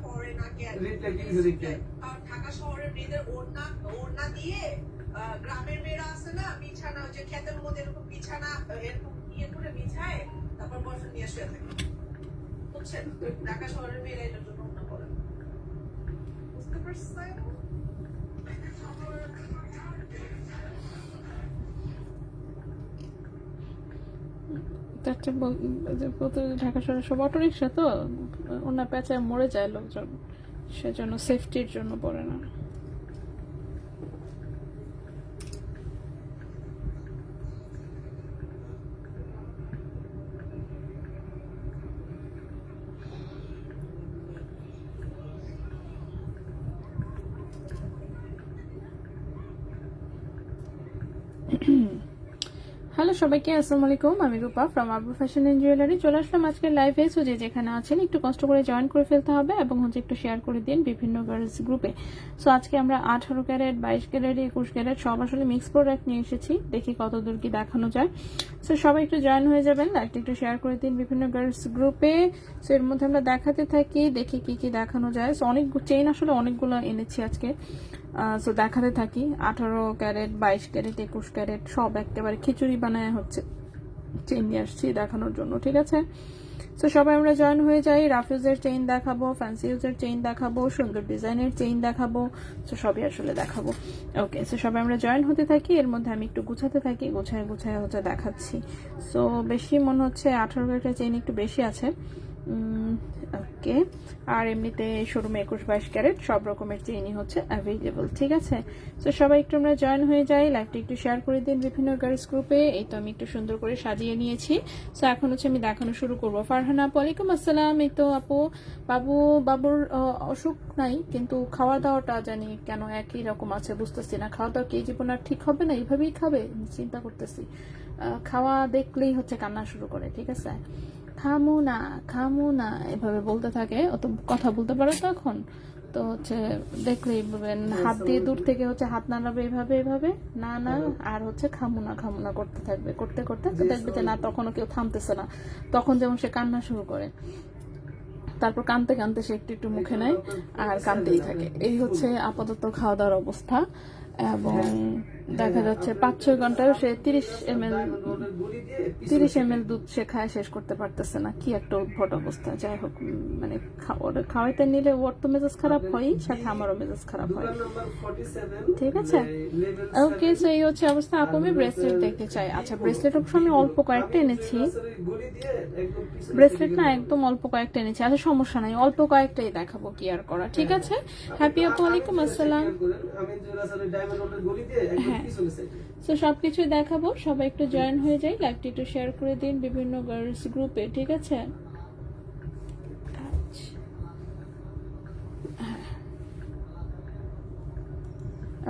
শহরে না ঢাকা শহরের মেয়েদের ওড়না দিয়ে গ্রামের মেয়েরা আছে না বিছানা ওই যে ক্ষেতের মধ্যে এরকম বিছানা এরকম ইয়ে করে বিছায় তারপর বয়ফ্রেন্ড নিয়ে শুয়ে থাকে বুঝছেন ঢাকা শহরের মেয়েরা এটার জন্য ওড়না পরে বুঝতে পারছেন ঢাকা শহরে সব অটো রিক্সা তো ওনার পেঁচায় মরে যায় লোকজন, সেজন্য সেফটির জন্য পড়ে না। হ্যালো সবাইকে, আসসালামু আলাইকুম। আমি Rupa from Abu fashion and jewellery. চলে আসলাম আজকের লাইভে। সো যেখানে আছেন একটু কষ্ট করে জয়েন করে ফেলতে হবে এবং একটু শেয়ার করে দিন বিভিন্ন গার্লস গ্রুপে। সো আজকে আমরা 18 ক্যারেট, 22 ক্যারেট, 21 ক্যারেট সব আসলে মিক্স প্রোডাক্ট নিয়ে এসেছি, দেখি কত দূর কি দেখানো যায়। সো সবাই একটু জয়েন হয়ে যাবেন, লাইভটা একটু শেয়ার করে দিন বিভিন্ন গার্লস গ্রুপে। সো এর মধ্যে আমরা দেখাতে থাকি, দেখি কি কি দেখানো যায়। সো অনেক চেইন আসলে অনেকগুলো এনেছি আজকে, সো দেখাতে থাকি। 18 ক্যারেট, 22 ক্যারেট, 21 ক্যারেট সব একেবারে খিচুড়ি বানায় হচ্ছে চেইন নিয়ে আসছি দেখানোর জন্য, ঠিক আছে। তো সবাই আমরা জয়েন হয়ে যাই। রাফিউজের চেইন দেখাবো, ফ্যান্সি ইউজের চেইন দেখাবো, সুন্দর ডিজাইনের চেইন দেখাবো, তো সবই আসলে দেখাবো। ওকে, সো সবাই আমরা জয়েন হতে থাকি। এর মধ্যে আমি একটু গুছাতে থাকি, গুছায় হচ্ছে দেখাচ্ছি। সো বেশি মনে হচ্ছে 18 ক্যারেটের চেইন একটু বেশি আছে। ওকে, আর এমনিতে শোরুমে 21-22 ক্যারেট সব রকমের চেইনই হচ্ছে অ্যাভেলেবল, ঠিক আছে। তো সবাই একটু আমরা জয়েন হয়ে যাই, লাইভটা একটু শেয়ার করে দিন বিভিন্ন গার্লস গ্রুপে। এই তো আমি একটু সুন্দর করে সাজিয়ে নিয়েছি। সো এখন হচ্ছে আমি দেখানো শুরু করবো। ফারহানা আপু, ওয়ালাইকুম আসসালাম। এই তো আপু, বাবুর অসুখ নাই, কিন্তু খাওয়া দাওয়াটা জানি কেন একই রকম আছে, বুঝতেছি না। খাওয়া দাওয়া কি জীবন আর ঠিক হবে না, এইভাবেই খাবে চিন্তা করতেছি। খাওয়া দেখলেই হচ্ছে কান্না শুরু করে, ঠিক আছে। খামু না এভাবে বলতে থাকে, অত কথা বলতে পারো তো এখন। তো হচ্ছে দেখলেই বলবেন, হাত দিয়ে দূর থেকে হচ্ছে হাত নাড়াবে এভাবে না আর হচ্ছে খামু না করতে থাকবে, করতে তো দেখবে যে না, তখনও কেউ থামতেছে না। তখন যেমন সে কান্না শুরু করে, তারপর কানতে সে একটু মুখে নেয় আর কানতেই থাকে। এই হচ্ছে আপাতত খাওয়া দাওয়ার অবস্থা। এবং দেখা যাচ্ছে 5-6 ঘন্টায় সে 30 ml দুধ সে খায় শেষ করতে পারতেছে না। কি একটা উদ্ভট অবস্থা। যাই হোক, মানে খাওয়াইতে নিলে ওর তো মেজাজ খারাপ হয়, সাথে আমারও মেজাজ খারাপ হয়, ঠিক আছে। ওকে, সো এই হচ্ছে অবস্থা। আপু আমি ব্রেসলেট দেখতে চাই। আচ্ছা, ব্রেসলেট অবশ্য আমি অল্প কয়েকটা এনেছি। ব্রেসলেট না, একদম অল্প কয়েকটা এনেছি। আচ্ছা সমস্যা নাই, অল্প কয়েকটাই দেখাবো, কি আর করা, ঠিক আছে। হ্যাপি আপু, ওয়ালাইকুম আসসালাম। হ্যাঁ, তো সবকিছু দেখাবো। সবাই একটু জয়েন হয়ে যাই, লাইভটা একটু শেয়ার করে দিন বিভিন্ন গার্লস গ্রুপে, ঠিক আছে।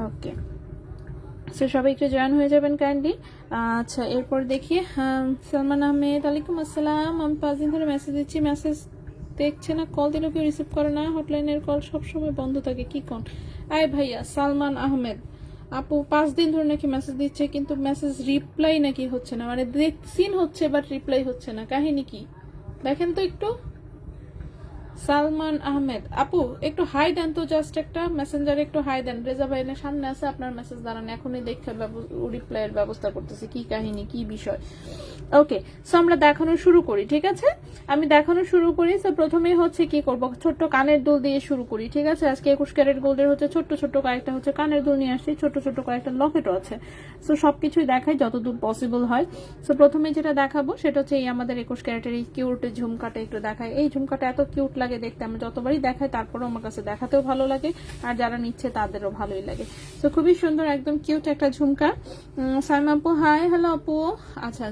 ওকে, সো সবাই একটু জয়েন হয়ে যাবেন কাইন্ডলি। আচ্ছা, এরপর দেখি সালমান আহমেদ, ওয়ালাইকুম আসসালাম। আমি 5 দিন ধরে মেসেজ দিচ্ছি, মেসেজ দেখছে না, কল দিলেও কেউ রিসিভ করে না, হটলাইনের কল সবসময় বন্ধ থাকে, কি কোন। আয় ভাইয়া সালমান আহমেদ আপু, 5 দিন ধরে নাকি মেসেজ দিচ্ছে, কিন্তু মেসেজ রিপ্লাই নাকি হচ্ছে না, মানে সিন হচ্ছে বাট রিপ্লাই হচ্ছে না, কাহিনী কি দেখেন তো একটু। সালমান আহমেদ আপু একটু হাই দেন তো, জাস্ট একটা মেসেঞ্জারে একটু হাই দেন। রেজা ভাইয়ের সামনে আছে, আপনার মেসেজ দাঁড়ান, এখনই দেখে রিপ্লাইয়ের ব্যবস্থা করতেছি। কি কাহিনী, কি বিষয়। ওকে, সো আমরা দেখানো শুরু করি, ঠিক আছে। আমি দেখানো শুরু করি। সো প্রথমেই হচ্ছে কি করব, ছোট্ট কানের দুল দিয়ে শুরু করি, ঠিক আছে। আজকে 21 ক্যারেট গোল্ডের হচ্ছে ছোট্ট কয়েকটা হচ্ছে কানের দুল নিয়ে আসছি, ছোট্ট কয়েকটা লকেটও আছে। সো সবকিছুই দেখাই যতদূর পসিবল হয়। সো প্রথমে যেটা দেখাবো সেটা হচ্ছে এই আমাদের 21 ক্যারেটের এই কিউট ঝুমকাটা একটু দেখাই। এই ঝুমকাটা এত কিউট লাগে দেখতে, আমি যতবারই দেখাই তারপরেও আমার কাছে দেখাতেও ভালো লাগে, আর যারা নিচ্ছে তাদেরও ভালোই লাগে। তো খুবই সুন্দর, একদম কিউট একটা ঝুমকা। সাইমা আপু হাই, হ্যালো আপু। আচ্ছা,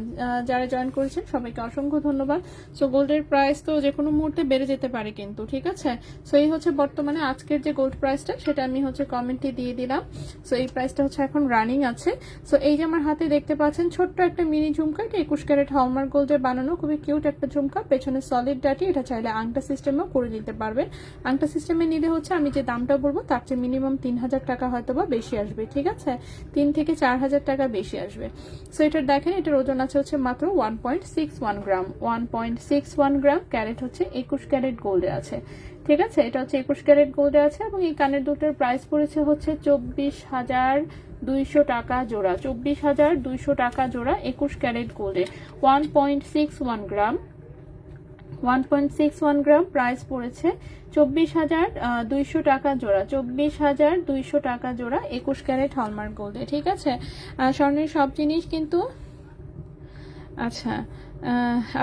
যারা জয়েন করেছেন সবাইকে অসংখ্য ধন্যবাদ। সো গোল্ডের প্রাইস তো যে কোনো মুহূর্তে বেড়ে যেতে পারে কিন্তু, ঠিক আছে। সো এই হচ্ছে বর্তমানে আজকের যে গোল্ড প্রাইসটা, সেটা আমি হচ্ছে কমেন্টে দিয়ে দিলাম। সো এই প্রাইসটা হচ্ছে এখন রানিং আছে। সো এই যে আমার হাতে দেখতে পাচ্ছেন ছোট্ট একটা মিনি ঝুমকা, এটা 21 ক্যারেট হলমার্ক গোল্ডের বানানো, খুবই কিউট একটা ঝুমকা, পেছনে সলিড ডাটি। এটা চাইলে আংটা সিস্টেমেও করে নিতে পারবেন। আংটা সিস্টেমে নিলে হচ্ছে আমি যে দামটা বলবো তার চেয়ে মিনিমাম 3,000 টাকা হয়তো বা বেশি আসবে, ঠিক আছে, 3 থেকে 4,000 টাকা বেশি আসবে। সো এটার দেখেন এটার ওজন আছে হচ্ছে মাত্র 1.61 গ্রাম, 1.61 গ্রাম, ক্যারেট হচ্ছে 21 ক্যারেট গোল্ডে আছে, ঠিক আছে, এটা হচ্ছে 21 ক্যারেট গোল্ডে আছে। এবং এই কানের দুটোর প্রাইস পড়েছে হচ্ছে 24,200 টাকা জোড়া, 24,200 টাকা জোড়া 21 ক্যারেট গোল্ডে, 1.61 গ্রাম, 1.61 গ্রাম প্রাইস পড়েছে 24,200 টাকা জোড়া, 24,200 টাকা জোড়া 21 ক্যারেট হলমার্ক গোল্ডে, ঠিক আছে। স্বর্ণের সব জিনিস কিন্তু আচ্ছা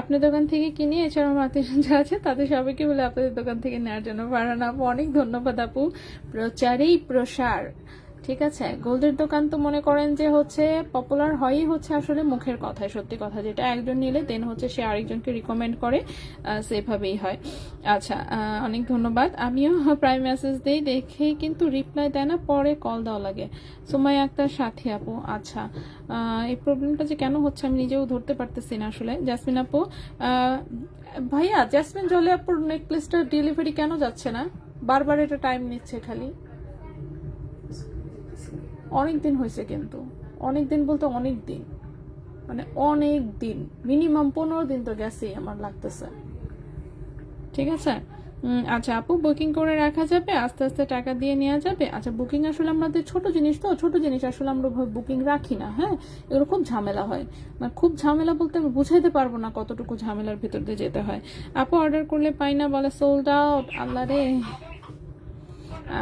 আপনার দোকান থেকে কিনে, এছাড়া আমার আত্মীয় যা আছে তাদের সবাইকে বলে আপনাদের দোকান থেকে নেওয়ার জন্য। ফারহান আপু অনেক ধন্যবাদ আপু, প্রচারেই প্রসার, ঠিক আছে। গোল্ডের দোকান তো মনে করেন যে হচ্ছে পপুলার হয়ই হচ্ছে আসলে মুখের কথায়, সত্যি কথা, যেটা একজন নিলে দেন হচ্ছে সে আরেকজনকে রিকমেন্ড করে, সেভাবেই হয়। আচ্ছা অনেক ধন্যবাদ। আমিও প্রায় মেসেজ দিই, দেখেই কিন্তু রিপ্লাই দেয় না, পরে কল দেওয়া লাগে। সুমাইয়া আক্তার সাথী আপু, আচ্ছা এই প্রবলেমটা যে কেন হচ্ছে আমি নিজেও ধরতে পারতেছি না আসলে। জাসমিন আপু, ভাইয়া জাসমিন জলে আপুর নেকলেসটা ডেলিভারি কেন যাচ্ছে না, বারবার এটা টাইম নিচ্ছে খালি। অনেক দিন হয়েছে কিন্তু, অনেক দিন বলতে অনেক দিন, মানে অনেক দিন, মিনিমাম 15 দিন তো গেছেই আমার লাগতেছে, ঠিক আছে। আচ্ছা আপু বুকিং করে রাখা যাবে, আস্তে আস্তে টাকা দিয়ে নেওয়া যাবে। আচ্ছা বুকিং আসলে আমাদের ছোট জিনিস তো, ছোট জিনিস আসলে আমরা বুকিং রাখি না, হ্যাঁ, এগুলো খুব ঝামেলা হয়, মানে খুব ঝামেলা বলতে আমি বুঝাইতে পারবো না কতটুকু ঝামেলার ভিতর দিয়ে যেতে হয়। আপু অর্ডার করলে পাই না বলে, সোল্ড আউট, আল্লাহ রে।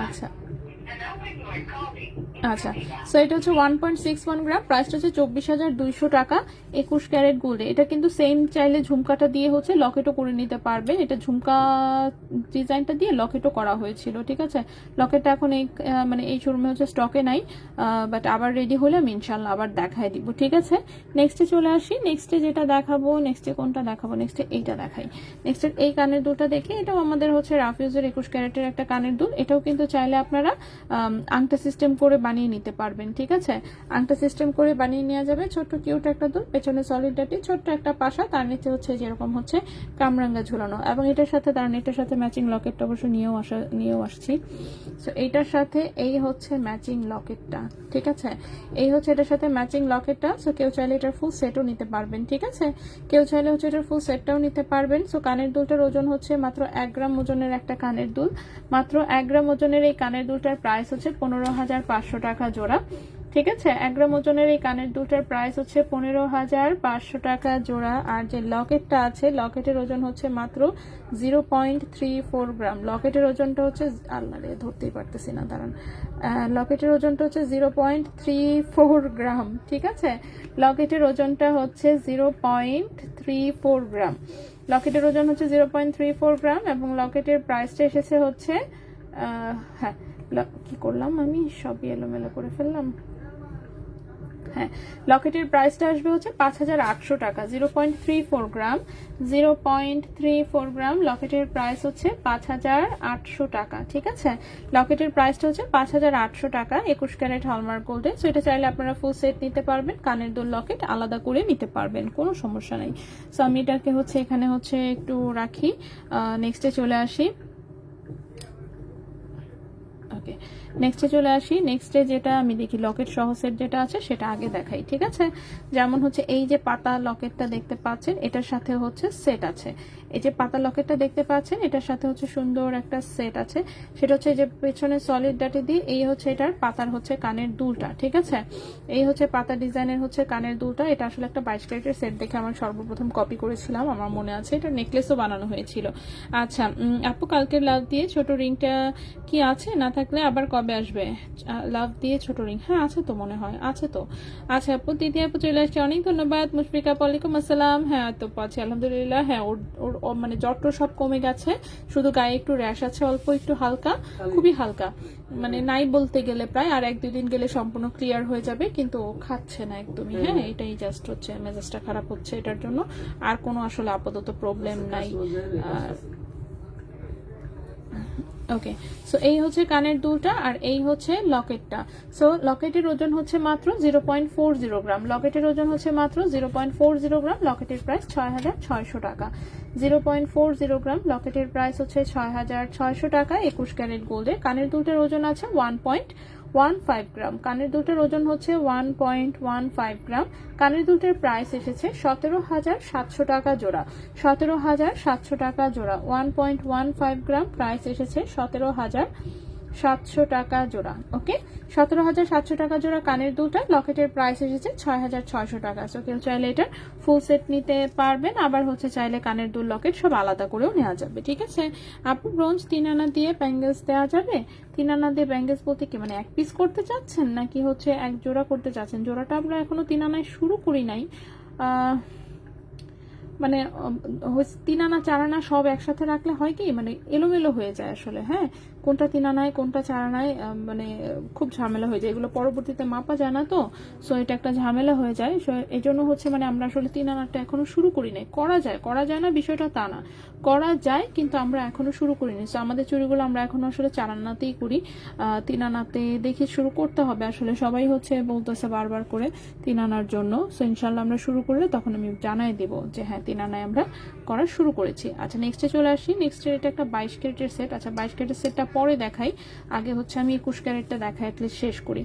আচ্ছা আচ্ছা, সো এটা হচ্ছে 1.61 গ্রাম, প্রাইসটা হচ্ছে 24,200 টাকা 21 ক্যারেট গোল্ডে। এটা কিন্তু সেম চাইলে ঝুমকাটা দিয়ে হচ্ছে লকেটও করে নিতে পারবেন, এটা ঝুমকা ডিজাইনটা দিয়ে লকেটও করা হয়েছিল, ঠিক আছে। লকেটটা এখন এই মানে এই শোরুমে হচ্ছে স্টকে নাই, বাট আবার রেডি হলে আমি ইনশাল্লাহ আবার দেখাই দিব, ঠিক আছে। নেক্সটে চলে আসি, নেক্সটে যেটা দেখাবো, নেক্সটে কোনটা দেখাবো, নেক্সটে এইটা দেখাই। নেক্সটে এই কানের দুলটা দেখি, এটাও আমাদের হচ্ছে রাফিউজের 21 ক্যারেটের একটা কানের দুল। এটাও কিন্তু চাইলে আপনারা আংটা সিস্টেম করে বানিয়ে নিতে পারবেন, ঠিক আছে। আংটা সিস্টেম করে বানিয়ে নেওয়া যাবে, ছোট্ট কিউট একটা দুল, পেছনে সলিড ডাটি, ছোট্ট একটা পাশা, তার নিচে হচ্ছে যেরকম হচ্ছে কামরাঙ্গা ঝুলানো। এবং এটার সাথে দাঁড়ান, এটার সাথে ম্যাচিং লকেটটা অবশ্য নিয়েও আসছি। সো এইটার সাথে এই হচ্ছে ম্যাচিং লকেটটা, ঠিক আছে, এই হচ্ছে এটার সাথে ম্যাচিং লকেটটা। সো কেউ চাইলে এটার ফুল সেটও নিতে পারবেন, ঠিক আছে, কেউ চাইলে হচ্ছে এটার ফুল সেটটাও নিতে পারবেন। সো কানের দুলটার ওজন হচ্ছে মাত্র 1 গ্রাম ওজনের একটা কানের দুল, মাত্র 1 গ্রাম ওজনের এই কানের দুলটার প্রাইস হচ্ছে 15,500 টাকা জোড়া, ঠিক আছে। 1 গ্রাম ওজনের এই কানের দুলটার প্রাইস হচ্ছে 15,500 টাকা জোড়া। আর যে লকেটটা আছে, লকেটের ওজন হচ্ছে মাত্র 0.34 গ্রাম। লকেটের ওজনটা হচ্ছে, আল্লাহ রে ধরতেই পারতেছি না, দাঁড়ান, লকেটের ওজনটা হচ্ছে 0.34 গ্রাম, ঠিক আছে। লকেটের ওজনটা হচ্ছে 0.34 গ্রাম, লকেটের ওজন হচ্ছে 0.34 গ্রাম। এবং লকেটের প্রাইসটা এসেছে হচ্ছে হ্যাঁ কি করলাম আমি, সবই এলোমেলো করে ফেললাম। হ্যাঁ, লকেটের প্রাইসটা আসবে হচ্ছে 5,800 টাকা, 0.34 গ্রাম, 0.34 গ্রাম লকেটের প্রাইস হচ্ছে 5,800 টাকা, ঠিক আছে। লকেটের প্রাইসটা হচ্ছে 5,800 টাকা 21 ক্যারেট হলমার্ক গোল্ডে। সো এটা চাইলে আপনারা ফুল সেট নিতে পারবেন, কানের দুল লকেট আলাদা করে নিতে পারবেন, কোনো সমস্যা নেই। সো আমি এটাকে হচ্ছে এখানে হচ্ছে একটু রাখি, নেক্সটে চলে আসি। ওকে, নেক্সটে চলে আসি। নেক্সটে যেটা আমি দেখি লকেট সহ সেট যেটা আছে সেটা আগে দেখাই, ঠিক আছে। যেমন হচ্ছে এই যে পাতা লকেটটা দেখতে পাচ্ছেন, এটার সাথে হচ্ছে সেট আছে। এই যে পাতা লকেটটা দেখতে পাচ্ছেন, এটার সাথে হচ্ছে সুন্দর একটা সেট আছে, সেটা হচ্ছে যে পেছনে সলিড ডাটি দিয়ে, এই হচ্ছে এটার পাতার হচ্ছে কানের দুলটা, ঠিক আছে। এই হচ্ছে পাতা ডিজাইনের হচ্ছে কানের দুলটা। এটা আসলে একটা 22 ক্যারেটের সেট দেখে আমার সর্বপ্রথম কপি করেছিলাম, আমার মনে আছে। এটা নেকলেসও বানানো হয়েছিল। আচ্ছা আপু কালকে লাভ দিয়ে ছোট রিংটা কি আছে, না থাকলে আবার কবে আসবে? লাভ দিয়ে ছোট রিং, হ্যাঁ আছে তো, মনে হয় আছে তো। আচ্ছা আপু, দিদি আপু চলে আসছে, অনেক ধন্যবাদ। মুশফিকা আপু ওয়ালাইকুম আসসালাম। হ্যাঁ তো আছে আলহামদুলিল্লাহ, হ্যাঁ ওর মানে জ্বর সব কমে গেছে, শুধু গায়ে একটু র্যাশ আছে, অল্প একটু হালকা, খুবই হালকা, মানে নাই বলতে গেলে প্রায়, আর 1-2 দিন গেলে সম্পূর্ণ ক্লিয়ার হয়ে যাবে, কিন্তু খাচ্ছে না একদমই। হ্যাঁ এটাই জাস্ট হচ্ছে মেজাজটা খারাপ হচ্ছে এটার জন্য, আর কোনো আসলে আপাতত প্রবলেম নাই। ওকে, সো এই হচ্ছে কানের দুলটা, আর এই হচ্ছে লকেটটা। সো লকেটের ওজন হচ্ছে মাত্র 0.40 গ্রাম, লকেটের ওজন হচ্ছে মাত্র 0.40 গ্রাম, লকেটের প্রাইস 6,600 টাকা, 0.40 গ্রাম, লকেটের প্রাইস হচ্ছে 6,600 টাকা। 21 ক্যারেট গোল্ডের কানের দুলটার ওজন আছে 1.15 গ্রাম। কানের দুলটার ওজন হচ্ছে 1.15 গ্রাম। কানের দুলটার প্রাইস এসেছে 17,700 টাকা জোড়া। 17,700 টাকা জোড়া। 1.15 গ্রাম, প্রাইস এসেছে 17,700 টাকা জোড়া। ওকে, 17,700 টাকা জোড়া কানের দুলটা। লকেটের প্রাইস এসেছে 6,600 টাকা। সো কেউ চাইলে এটার ফুল সেট নিতে পারবেন, আবার হচ্ছে চাইলে কানের দুল লকেট সব আলাদা করেও নেওয়া যাবে। ঠিক আছে আপু, ব্রোঞ্জ 3 আনা দিয়ে ব্যাঙ্গেলস দেওয়া যাবে? 3 আনা দিয়ে ব্যাঙ্গেলস বলতে কি মানে এক পিস করতে চাচ্ছেন নাকি হচ্ছে এক জোড়া করতে চাচ্ছেন? জোড়াটা আমরা এখনো 3 আনায় শুরু করি নাই, মানে 3 আনা 4 আনা সব একসাথে রাখলে হয় কি মানে এলোমেলো হয়ে যায় আসলে। হ্যাঁ, কোনটা 3 আনায় কোনটা 4 আনায় মানে খুব ঝামেলা হয়ে যায়, এগুলো পরবর্তীতে মাপা যায় না তো। সো এটা একটা ঝামেলা হয়ে যায়। সো এই জন্য হচ্ছে মানে আমরা আসলে 3 আনাটা এখনো শুরু করি নাই। করা যায় না বিষয়টা তা না, করা যায়, কিন্তু আমরা এখনো শুরু করিনি। সো আমাদের চুড়িগুলো আমরা এখনো আসলে 4 আনাতেই করি। 3 আনাতে দেখি শুরু করতে হবে আসলে। সবাই হচ্ছে বলতেছে বারবার করে 3 আনার জন্য। সো ইনশাল্লাহ আমরা শুরু করলে তখন আমি জানাই দেবো যে হ্যাঁ 3 আনায় আমরা করা শুরু করেছি। আচ্ছা, নেক্সটে চলে আসি। নেক্সটের এটা একটা 22 ক্যারেটের সেট। আচ্ছা, 22 ক্যারেটের সেটটা পরে দেখাই, আগে হচ্ছে আমি 21 ক্যারেটটা দেখাই, অ্যাটলিস্ট শেষ করি।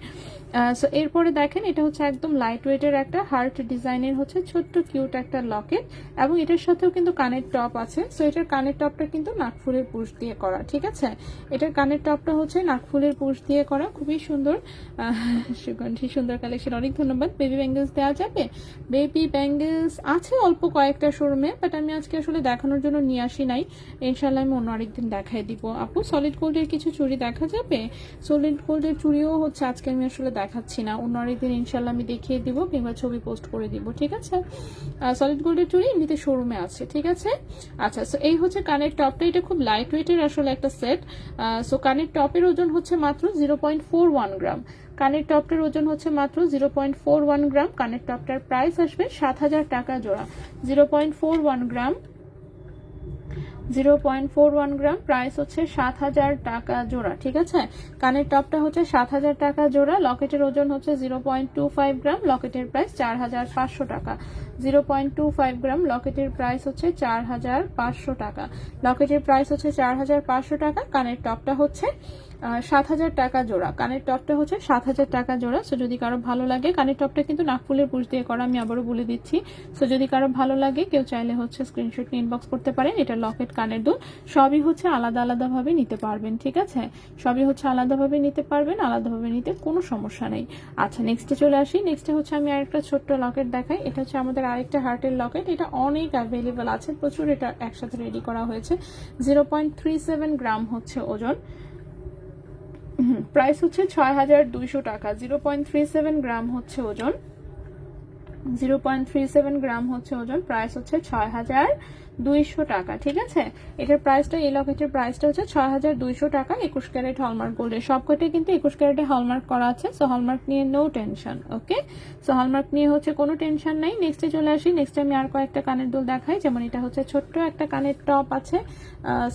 সো এরপরে দেখেন, এটা হচ্ছে একদম লাইট ওয়েটের একটা হার্ট ডিজাইনের হচ্ছে ছোট্ট কিউট একটা লকেট, এবং এটার সাথেও কিন্তু কানের টপ আছে। সো এটার কানের টপটা কিন্তু নাকফুলের পুশ দিয়ে করা। ঠিক আছে, এটার কানের টপটা হচ্ছে নাকফুলের পুশ দিয়ে করা, খুবই সুন্দর। সুগন্ধি সুন্দর কালেকশন, অনেক ধন্যবাদ। বেবি ব্যাঙ্গেলস দেওয়া যাবে? বেবি ব্যাঙ্গেলস আছে অল্প কয়েকটা শোরুমে, বাট আমি আজকে আসলে দেখানোর জন্য নিয়ে আসি নাই। ইনশাল্লাহ আমি অন্য আরেকদিন দেখাই দিব। আপু, সলিড গোল্ডের কিছু চুড়ি দেখা যাবে? সলিড গোল্ডের চুড়িও হচ্ছে আজকে আমি আসলে দেখাচ্ছি না, অন্য আরেকদিন ইনশাল্লাহ আমি দেখিয়ে দিব কিংবা ছবি পোস্ট করে দিব। ঠিক আছে, সলিড গোল্ডের চুড়ি এমনিতে শোরুমে আছে। ঠিক আছে, আচ্ছা, সো এই হচ্ছে কানের টপটা। এটা খুব লাইট ওয়েটের আসলে একটা সেট। সো কানের টপের ওজন হচ্ছে মাত্র 0.41 গ্রাম। কানের টপটার ওজন হচ্ছে মাত্র 0.41 গ্রাম। কানের টপটার প্রাইস আসবে 7,000 টাকা জোড়া। 0.41 গ্রাম, 0.41 গ্রাম, প্রাইস হচ্ছে 7,000 টাকা জোড়া। ঠিক আছে, কানের টপটা হচ্ছে 7,000 টাকা জোড়া। লকেটের ওজন হচ্ছে 0.25 গ্রাম। লকেটের প্রাইস 4,500 টাকা। 0.25 গ্রাম, লকেটের প্রাইস হচ্ছে 4,500 টাকা। লকেটের প্রাইস হচ্ছে 4,500 টাকা। কানের টপটা হচ্ছে 7,000 টাকা জোড়া। কানের টপটা হচ্ছে 7,000 টাকা জোড়া। সো যদি কারো ভালো লাগে, কানের টপটা কিন্তু নাকফুলের পুশ দিয়ে করা, আমি আবারও বলে দিচ্ছি। সো যদি কারো ভালো লাগে, কেউ চাইলে হচ্ছে স্ক্রিনশট নিয়ে ইনবক্স করতে পারেন। এটা লকেট, কানের দুল সবই হচ্ছে আলাদা আলাদাভাবে নিতে পারবেন। ঠিক আছে, সবই হচ্ছে আলাদাভাবে নিতে পারবেন, আলাদাভাবে নিতে কোনো সমস্যা নেই। আচ্ছা, নেক্সটে চলে আসি। নেক্সটে হচ্ছে আমি আরেকটা ছোট্ট লকেট দেখাই। এটা হচ্ছে আমাদের আরেকটা হার্টের লকেট। এটা অনেক অ্যাভেলেবেল আছে, প্রচুর। এটা একসাথে রেডি করা হয়েছে। 0.37 গ্রাম হচ্ছে ওজন। প্রাইস হচ্ছে 6,200 টাকা। 0.37 গ্রাম হচ্ছে ওজন। 0.37 গ্রাম হচ্ছে ওজন। প্রাইস হচ্ছে 6,200 টাকা। ঠিক আছে, এটার প্রাইসটা, এই লকেটের প্রাইসটা হচ্ছে 6,200 টাকা। 21 ক্যারেট হলমার্ক গোল্ডের, সবকটা কিন্তু 21 ক্যারেটে হলমার্ক করা আছে। সো হলমার্ক নিয়ে নো টেনশন। ওকে, সো হলমার্ক নিয়ে হচ্ছে কোনো টেনশন নাই। নেক্সটে চলে আসি। নেক্সটে আমি আর কয়েকটা কানের দুল দেখাই। যেমন এটা হচ্ছে ছোট্ট একটা কানের টপ আছে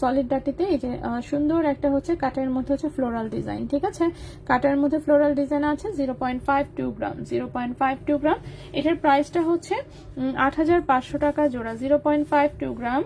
সলিড ডাটিতে। এই যে সুন্দর একটা হচ্ছে কাটের মধ্যে হচ্ছে ফ্লোরাল ডিজাইন। ঠিক আছে, কাটার মধ্যে ফ্লোরাল ডিজাইন আছে। 0.52 গ্রাম। 0.52 গ্রাম, এটার প্রাইসটা হচ্ছে 8,500 টাকা জোড়া। 0.52 গ্রাম,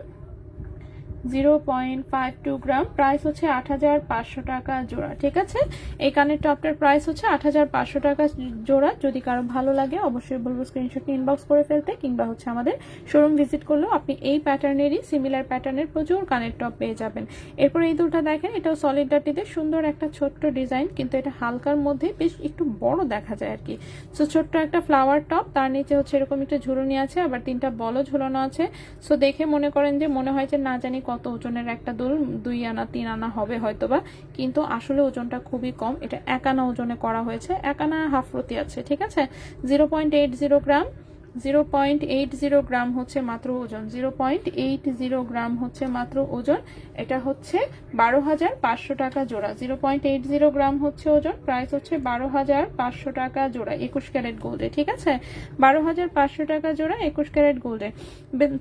0.52 গ্রাম, প্রাইস হচ্ছে 8,500 টাকা জোড়া। ঠিক আছে, এই কানের টপটার প্রাইস হচ্ছে 8,500 টাকা জোড়া। যদি কারো ভালো লাগে অবশ্যই বলবো স্ক্রিনশট ইনবক্স করে ফেলতে, কিংবা হচ্ছে আমাদের শোরুম ভিজিট করলেও আপনি এই প্যাটার্নেরই সিমিলার প্যাটার্নের প্রচুর কানের টপ পেয়ে যাবেন। এরপর এই দুলটা দেখেন, এটাও সলিড ডাটিতে সুন্দর একটা ছোট্ট ডিজাইন, কিন্তু এটা হালকার মধ্যে বেশ একটু বড় দেখা যায় আর কি। সো ছোট্ট একটা ফ্লাওয়ার টপ, তার নিচে হচ্ছে এরকম একটা ঝুলনি আছে, আবার 3টা বলও ঝুলানো আছে। সো দেখে মনে করেন যে মনে হয় যে না জানি কত ওজনের একটা দুল, 2 আনা 3 আনা হবে হয়তোবা, কিন্তু আসলে ওজনটা খুবই কম। এটা 1 আনা ওজনে করা হয়েছে, 1 আনা হাফ প্রতি আছে। ঠিক আছে, 0.80 গ্রাম। 0.80 গ্রাম হচ্ছে মাত্র ওজন। 0.80 গ্রাম হচ্ছে মাত্র ওজন। এটা হচ্ছে 12,500 টাকা জোড়া। 0.80 গ্রাম হচ্ছে ওজন। প্রাইস হচ্ছে 12,500 টাকা জোড়া 21 ক্যারেট গোল্ডে। ঠিক আছে, 12,500 টাকা জোড়া 21 ক্যারেট গোল্ডে।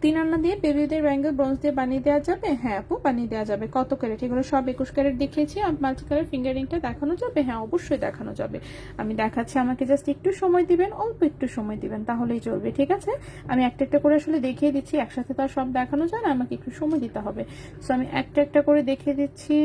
3 আনা দিয়ে বেবিদের ব্যাঙ্গেল ব্রোঞ্জ দিয়ে বানিয়ে দেওয়া যাবে? হ্যাঁ আপু, বানিয়ে দেওয়া যাবে। কত ক্যারেট? এগুলো সব 21 ক্যারেট দেখিয়েছি। মাল্টি কালার ফিঙ্গারিংটা দেখানো যাবে? হ্যাঁ অবশ্যই দেখানো যাবে। আমি দেখাচ্ছি, আমাকে জাস্ট একটু সময় দিবেন, অল্প একটু সময় দিবেন, তাহলেই চলবে। পড়বে, ঠিক আছে? আমি একটা একটা করে আসলে দেখিয়ে দিচ্ছি, একসাথে তো আর সব দেখানো যায় না, আমাকে একটু সময় দিতে হবে। সো আমি একটা একটা করে দেখিয়ে দিচ্ছি।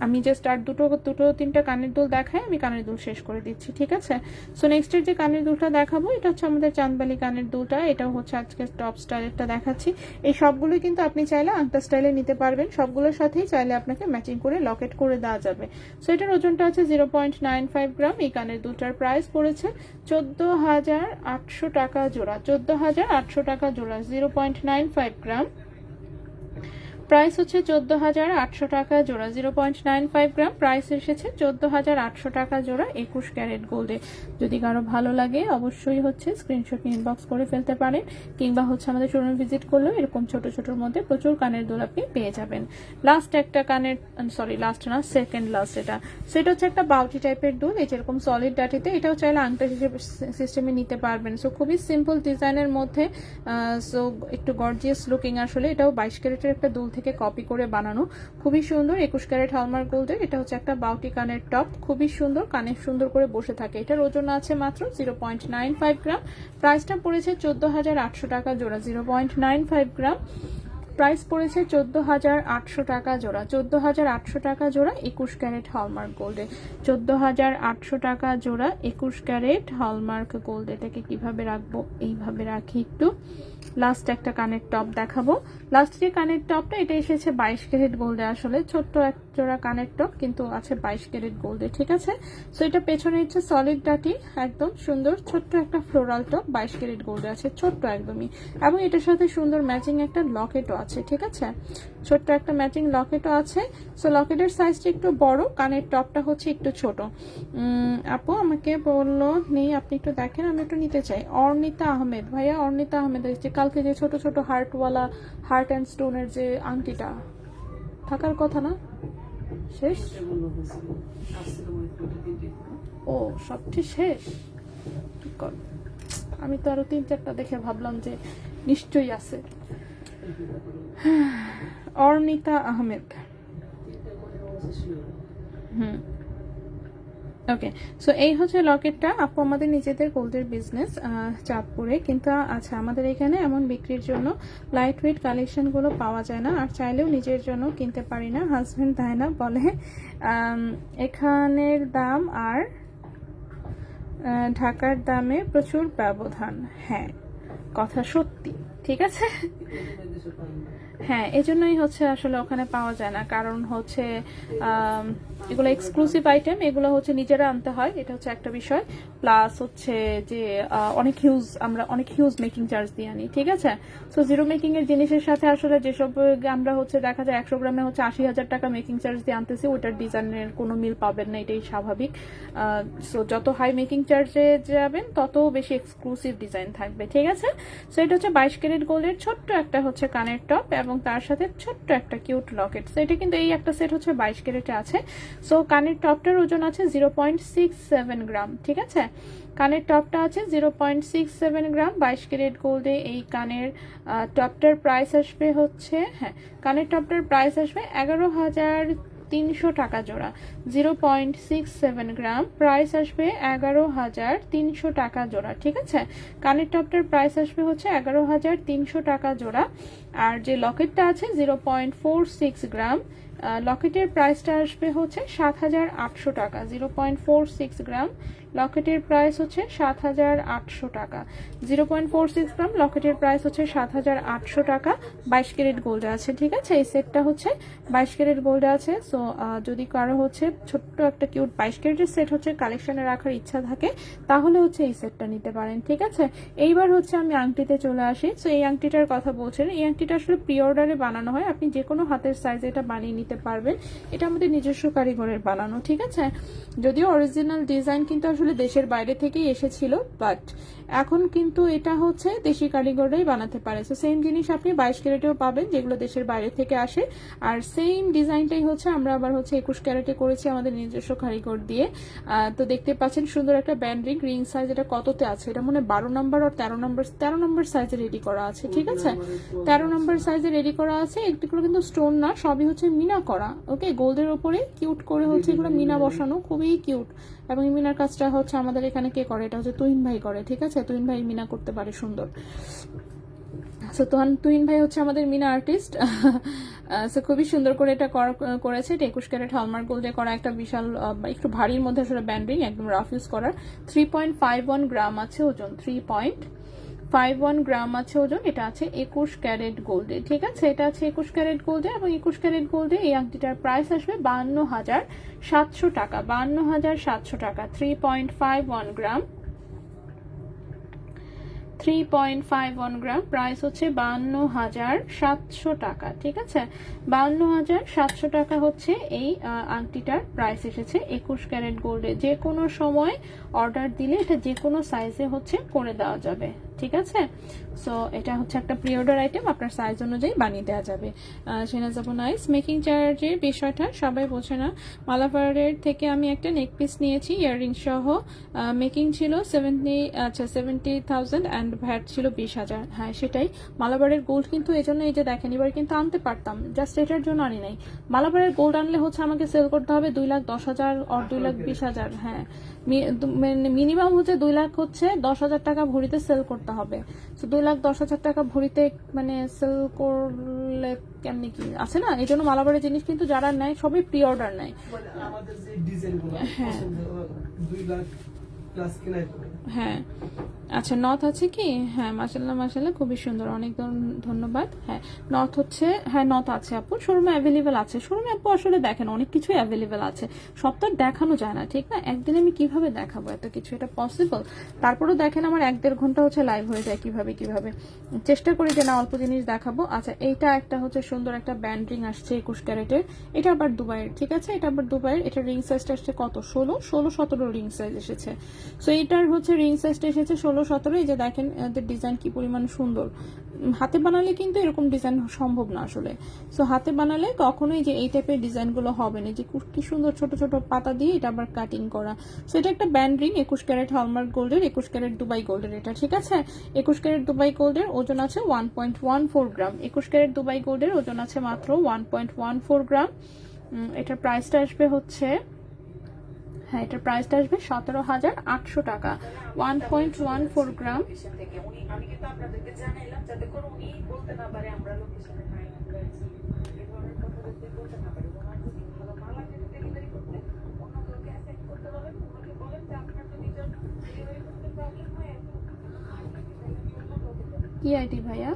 আমি জাস্ট আর দুটো তিনটা কানের দুল দেখাই, আমি কানের দুল শেষ করে দিচ্ছি, ঠিক আছে? সো নেক্সটের যে কানের দুলটা দেখাবো এটা হচ্ছে আমাদের চাঁদবালি কানের দুলটা। এটাও হচ্ছে আজকে টপ স্টাইলেরটা দেখাচ্ছি। এই সবগুলোই কিন্তু আপনি চাইলে আংটা স্টাইলে নিতে পারবেন, সবগুলোর সাথেই চাইলে আপনাকে ম্যাচিং করে লকেট করে দেওয়া যাবে। সো এটার ওজনটা হচ্ছে 0.95 গ্রাম। এই কানের দুলটার প্রাইস পড়েছে 14,800 টাকা জোড়া, 14,800 টাকা জোড়া, 0.95 গ্রাম। প্রাইস হচ্ছে 14,800 টাকা জোড়া, 0.95 গ্রাম। প্রাইস এসেছে 14,800 টাকা জোড়া, 21 ক্যারেট গোল্ডে। যদি কারো ভালো লাগে অবশ্যই হচ্ছে স্ক্রিনশট ইনবক্স করে ফেলতে পারেন, কিংবা হচ্ছে আমাদের শোরুমে ভিজিট করলেও এরকম ছোট ছোটোর মধ্যে প্রচুর কানের দুল আপনি পেয়ে যাবেন। লাস্ট একটা কানের, সরি লাস্ট না, সেকেন্ড লাস্ট এটা। সেটা হচ্ছে একটা বাউটি টাইপের দুল, এই যেরকম সলিড ডাটিতে, এটাও চাইলে আংটা হিসেবে সিস্টেমে নিতে পারবেন। সো খুবই সিম্পল ডিজাইনের মধ্যে, সো একটু গর্জিয়াস লুকিং। আসলে এটাও 22 ক্যারেটের একটা দুল থেকে কপি করে বানানো, খুবই সুন্দর। 21 ক্যারেট হলমার্ক গোল্ডের। এটা হচ্ছে একটা বাউটি কানের টপ, খুবই সুন্দর, কানে সুন্দর করে বসে থাকে। এটার ওজন আছে মাত্র 0.95 গ্রাম। প্রাইসটা পড়েছে 14,800 টাকা জোড়া, 0.95 গ্রাম। প্রাইস পড়েছে 14,800 টাকা জোড়া, 14,800 টাকা জোড়া, 21 ক্যারেট হলমার্ক গোল্ডে, 14,800 টাকা জোড়া, 21 ক্যারেট হলমার্ক গোল্ড। এটাকে কিভাবে রাখবো, এইভাবে রাখি একটু। লাস্ট একটা কানের টপ দেখাবো। লাস্ট যে কানের টপটা, এটা এসেছে 22 ক্যারেট গোল্ডে। আসলে ছোট্ট এক জোড়া কানের টপ, কিন্তু আছে 22 ক্যারেট গোল্ডে, ঠিক আছে? সো এটা পেছনে হচ্ছে সলিড ডাটি, একদম সুন্দর ছোট্ট একটা ফ্লোরাল টপ, 22 ক্যারেট গোল্ডে আছে, ছোট্ট একদমই। এবং এটার সাথে সুন্দর ম্যাচিং একটা লকেটও আছে, ঠিক আছে? ছোট্ট একটা ম্যাচিং লকেটও আছে। সো লকেটের সাইজটা একটু বড়, কানের টপটা হচ্ছে একটু ছোট। আপু আমাকে বললো নেই, আপনি একটু দেখেন, আমি একটু নিতে চাই। অর্নিতা আহমেদ ভাইয়া, অর্নিতা আহমেদ এসেছে কালকে, যে ছোট ছোট হার্টওয়ালা, হার্ট অ্যান্ড স্টোনের যে আংটিটা থাকার কথা না, শেষ? ও সবটি শেষ? ঠিক কর। আমি তো আরো 3-4টা দেখে ভাবলাম যে নিশ্চয়ই আছে। অর্নিতা আহমেদ, ওকে। সো এই হচ্ছে লকেটটা। আপু আমাদের নিজেদের গোল্ডের বিজনেস চাঁদপুরে, কিন্তু আচ্ছা আমাদের এখানে এমন বিক্রির জন্য লাইট ওয়েট কালেকশনগুলো পাওয়া যায় না, আর চাইলেও নিজের জন্য কিনতে পারি না। হাজবেন্ড তাই না বলে এখানের দাম আর ঢাকার দামে প্রচুর ব্যবধান। হ্যাঁ, কথা সত্যি, ঠিক আছে। হ্যাঁ, এজন্যই হচ্ছে আসলে ওখানে পাওয়া যায় না, কারণ হচ্ছে এগুলো এক্সক্লুসিভ আইটেম, এগুলো হচ্ছে নিজেরা আনতে হয়, এটা হচ্ছে একটা বিষয়। প্লাস হচ্ছে যে আমরা অনেক হিউজ মেকিং চার্জ দিয়ে আনি, ঠিক আছে? সো জিরো মেকিং এর জিনিসের সাথে আসলে যেসব আমরা হচ্ছে দেখা যায় 100 গ্রামে হচ্ছে 80,000 টাকা মেকিং চার্জ দিয়ে আনতেছি, ওটার ডিজাইনের কোনো মিল পাবেন না, এটাই স্বাভাবিক। সো যত হাই মেকিং চার্জে যাবেন তত বেশি এক্সক্লুসিভ ডিজাইন থাকবে, ঠিক আছে? সো এটা হচ্ছে 22 ক্যারেট গোল্ডের ছোট্ট একটা হচ্ছে কানের টপ, এবং তার সাথে ছোট্ট একটা কিউট লকেট। সো এটা কিন্তু এই একটা সেট হচ্ছে 22 ক্যারেটে আছে। সো কানের টপটার ওজন আছে 0.67 গ্রাম, ঠিক আছে? কানের টপটা আছে 0.67 গ্রাম, 22 ক্যারেট গোল্ডে। এই কানের টপটার প্রাইস আসবে হচ্ছে, হ্যাঁ, কানের টপটার প্রাইস আসবে 11,300 টাকা জোড়া, 0.67 গ্রাম। প্রাইস আসবে 11,300 টাকা জোড়া, ঠিক আছে? কানের টপটার প্রাইস আসবে হচ্ছে 11,300 টাকা জোড়া। আর যে লকেটটা আছে 0.46 গ্রাম, লকেটের প্রাইসটা আসবে হচ্ছে 7,800 টাকা, 0.46 গ্রাম। লকেটের প্রাইস হচ্ছে 7,800 টাকা, 0.46 গ্রাম। লকেটের প্রাইস হচ্ছে 7,800 টাকা। 22 ক্যারেট গোল্ডে আছে, ঠিক আছে? এই সেটটা হচ্ছে 22 ক্যারেট গোল্ডে আছে। সো যদি কারো হচ্ছে ছোট্ট একটা কিউট 22 ক্যারেটের সেট হচ্ছে কালেকশনে রাখার ইচ্ছা থাকে, তাহলে হচ্ছে এই সেটটা নিতে পারেন, ঠিক আছে? এইবার হচ্ছে আমি আংটিতে চলে আসি। সো এই আংটিটার কথা বলছেন, এই আংটিটা আসলে প্রি অর্ডারে বানানো হয়, আপনি যে কোনো হাতের সাইজে এটা বানিয়ে নিতে পারবেন। এটা আমাদের নিজস্ব কারিগরের বানানো, ঠিক আছে? যদিও অরিজিনাল ডিজাইন কিন্তু আসলে দেশের বাইরে থেকেই এসেছিল, বাট এখন কিন্তু এটা হচ্ছে দেশি কারিগররাই বানাতে পারে। সো সেম জিনিস আপনি 22 ক্যারেটেও পাবেন, যেগুলো দেশের বাইরে থেকে আসে। আর সেম ডিজাইনটাই হচ্ছে আমরা আবার হচ্ছে 21 ক্যারেটে করেছি আমাদের নিজস্ব কারিগর দিয়ে। তো দেখতে পাচ্ছেন সুন্দর একটা ব্যান্ড রিং সাইজ। এটা কততে আছে? এটা মনে 12 নম্বর আর 13 নম্বর সাইজে রেডি করা আছে, ঠিক আছে? 13 নম্বর সাইজে রেডি করা আছে। এগুলো কিন্তু স্টোন না, সবই হচ্ছে মিনা করা। ওকে, গোল্ডের ওপরে কিউট করে হচ্ছে এগুলো মিনা বসানো, খুবই কিউট। এবং এই মিনার কাজটা হচ্ছে আমাদের এখানে কে করে, এটা হচ্ছে তুহিন ভাই করে। ঠিক আছে, তুহিন ভাই মিনা করতে পারে সুন্দর। সো তুহিন ভাই হচ্ছে আমাদের মিনা আর্টিস্ট। সো খুবই সুন্দর করে এটা করেছে। এটা 21 ক্যারেট হলমার্ক গোল্ডে করা একটা বিশাল একটু ভারীর মধ্যে আসলে ব্যান্ডিং, একদম রাফ ইউজ করার। 3.51 গ্রাম আছে ওজন, 3.51 গ্রাম আছে ওজন। এটা আছে 21 ক্যারেট গোল্ডে। ঠিক আছে, এটা আছে 21 ক্যারেট গোল্ডে। এবং 21 ক্যারেট গোল্ডে এই আংটিটার প্রাইস আসবে 52,700 টাকা। 52,700 টাকা। 3.51 গ্রাম, 3.51 গ্রাম, প্রাইস হচ্ছে 52,700 টাকা। ঠিক আছে, 52,700 টাকা হচ্ছে এই আংটিটার প্রাইস এসেছে 21 ক্যারেট গোল্ডে। যে কোনো সময় অর্ডার দিলে এটা যে কোনো সাইজে হচ্ছে করে দেওয়া যাবে। ঠিক আছে, সো এটা হচ্ছে একটা প্রি অর্ডার আইটেম, আপনার সাইজ অনুযায়ী বানিয়ে দেওয়া যাবে। সেনা যাব নাইস। মেকিং চার্জের বিষয়টা সবাই বোঝে না। মালাবারের থেকে আমি একটা নেক পিস নিয়েছি ইয়াররিং সহ। মেকিং ছিল 70,000 অ্যান্ড ভ্যাট ছিল 20,000। হ্যাঁ সেটাই, মালাবারের গোল্ড কিন্তু এই জন্য, এই যে দেখেন এবার কিন্তু আনতে পারতাম, জাস্ট এটার জন্য আনি নাই। মালাবারের গোল্ড আনলে হচ্ছে আমাকে সেল করতে হবে 2,10,000 আর 2,20,000। হ্যাঁ, মিনিমাম হচ্ছে 2 লাখ হচ্ছে 10,000 টাকা ভরিতে সেল করতে হবে। তো 2,10,000 টাকা ভরিতে মানে সেল করলে কেমনি কি আছে না, এই জন্য মালাবারের জিনিস কিন্তু যারা নেয় সবই প্রি অর্ডার নেয়। আমাদের যে ডিজাইনগুলো হ্যাঁ। পছন্দ 2 লাখ প্লাস কিনাই পড়ে। হ্যাঁ, আচ্ছা নথ আছে কি? হ্যাঁ, মাশাল্লাহ মাশাল্লাহ, খুবই সুন্দর, অনেক ধন্যবাদ। হ্যাঁ, নথ হচ্ছে, হ্যাঁ নথ আছে আপু, শোরুমে অ্যাভেলেবেল আছে। শোরুমে আপু আসলে দেখেন অনেক কিছুই অ্যাভেলেবেল আছে, সব তো আর দেখানো যায় না, ঠিক না? একদিনে আমি কিভাবে দেখাবো এত কিছু, এটা পসিবল? তারপরেও দেখেন আমার 1-1.5 ঘন্টা হচ্ছে লাইভ হয়ে যায়। কিভাবে চেষ্টা করি যে না অল্প জিনিস দেখাবো। আচ্ছা, এইটা একটা হচ্ছে সুন্দর একটা ব্যান্ড রিং আসছে 21 ক্যারেটের। এটা আবার দুবাইয়ের। ঠিক আছে, এটা আবার দুবাইয়ের। এটা রিং সাইজটা আসছে কত, 16-17 রিং সাইজ এসেছে। সো এটার হচ্ছে রিং সাইজটা এসেছে 16-17। এই যে দেখেন এদের ডিজাইন কি পরিমাণ সুন্দর। হাতে বানালে কিন্তু এরকম ডিজাইন সম্ভব না আসলে। সো হাতে বানালে কখনোই যে এই টাইপের ডিজাইনগুলো হবে না। যে কি সুন্দর ছোট ছোট পাতা দিয়ে এটা আবার কাটিং করা। সো এটা একটা ব্যান্ড রিং 21 ক্যারেট হলমার্ক গোল্ডের, 21 ক্যারেট দুবাই গোল্ডের এটা। ঠিক আছে, 21 ক্যারেট দুবাই গোল্ডের ওজন আছে 1.14 গ্রাম। 21 ক্যারেট দুবাই গোল্ডের ওজন আছে মাত্র 1.14 গ্রাম। এটার প্রাইসটা আসবে হচ্ছে, হ্যাঁ এটার প্রাইসটা আসবে 17,800 টাকা। 1.14 গ্রাম। থেকে আমি কিন্তু আপনাদেরকে জানাইলাম যাতে করে উনি বলতে না পারে আমরা লোকেশনে নাই, আমরা আছি। এই ধরনের কথা যাতে বলতে না পারে। ওনার যদি ভালো মাল লাগে ডেলিভারি করতে, অন্য কাউকে অ্যাসেপ্ট করতে বলেন, ওনাকে বলেন যে আপনার যদি ডেলিভারি করতে প্রবলেম হয় একটু অন্য কাউকে দেন। কি আইডি ভাইয়া?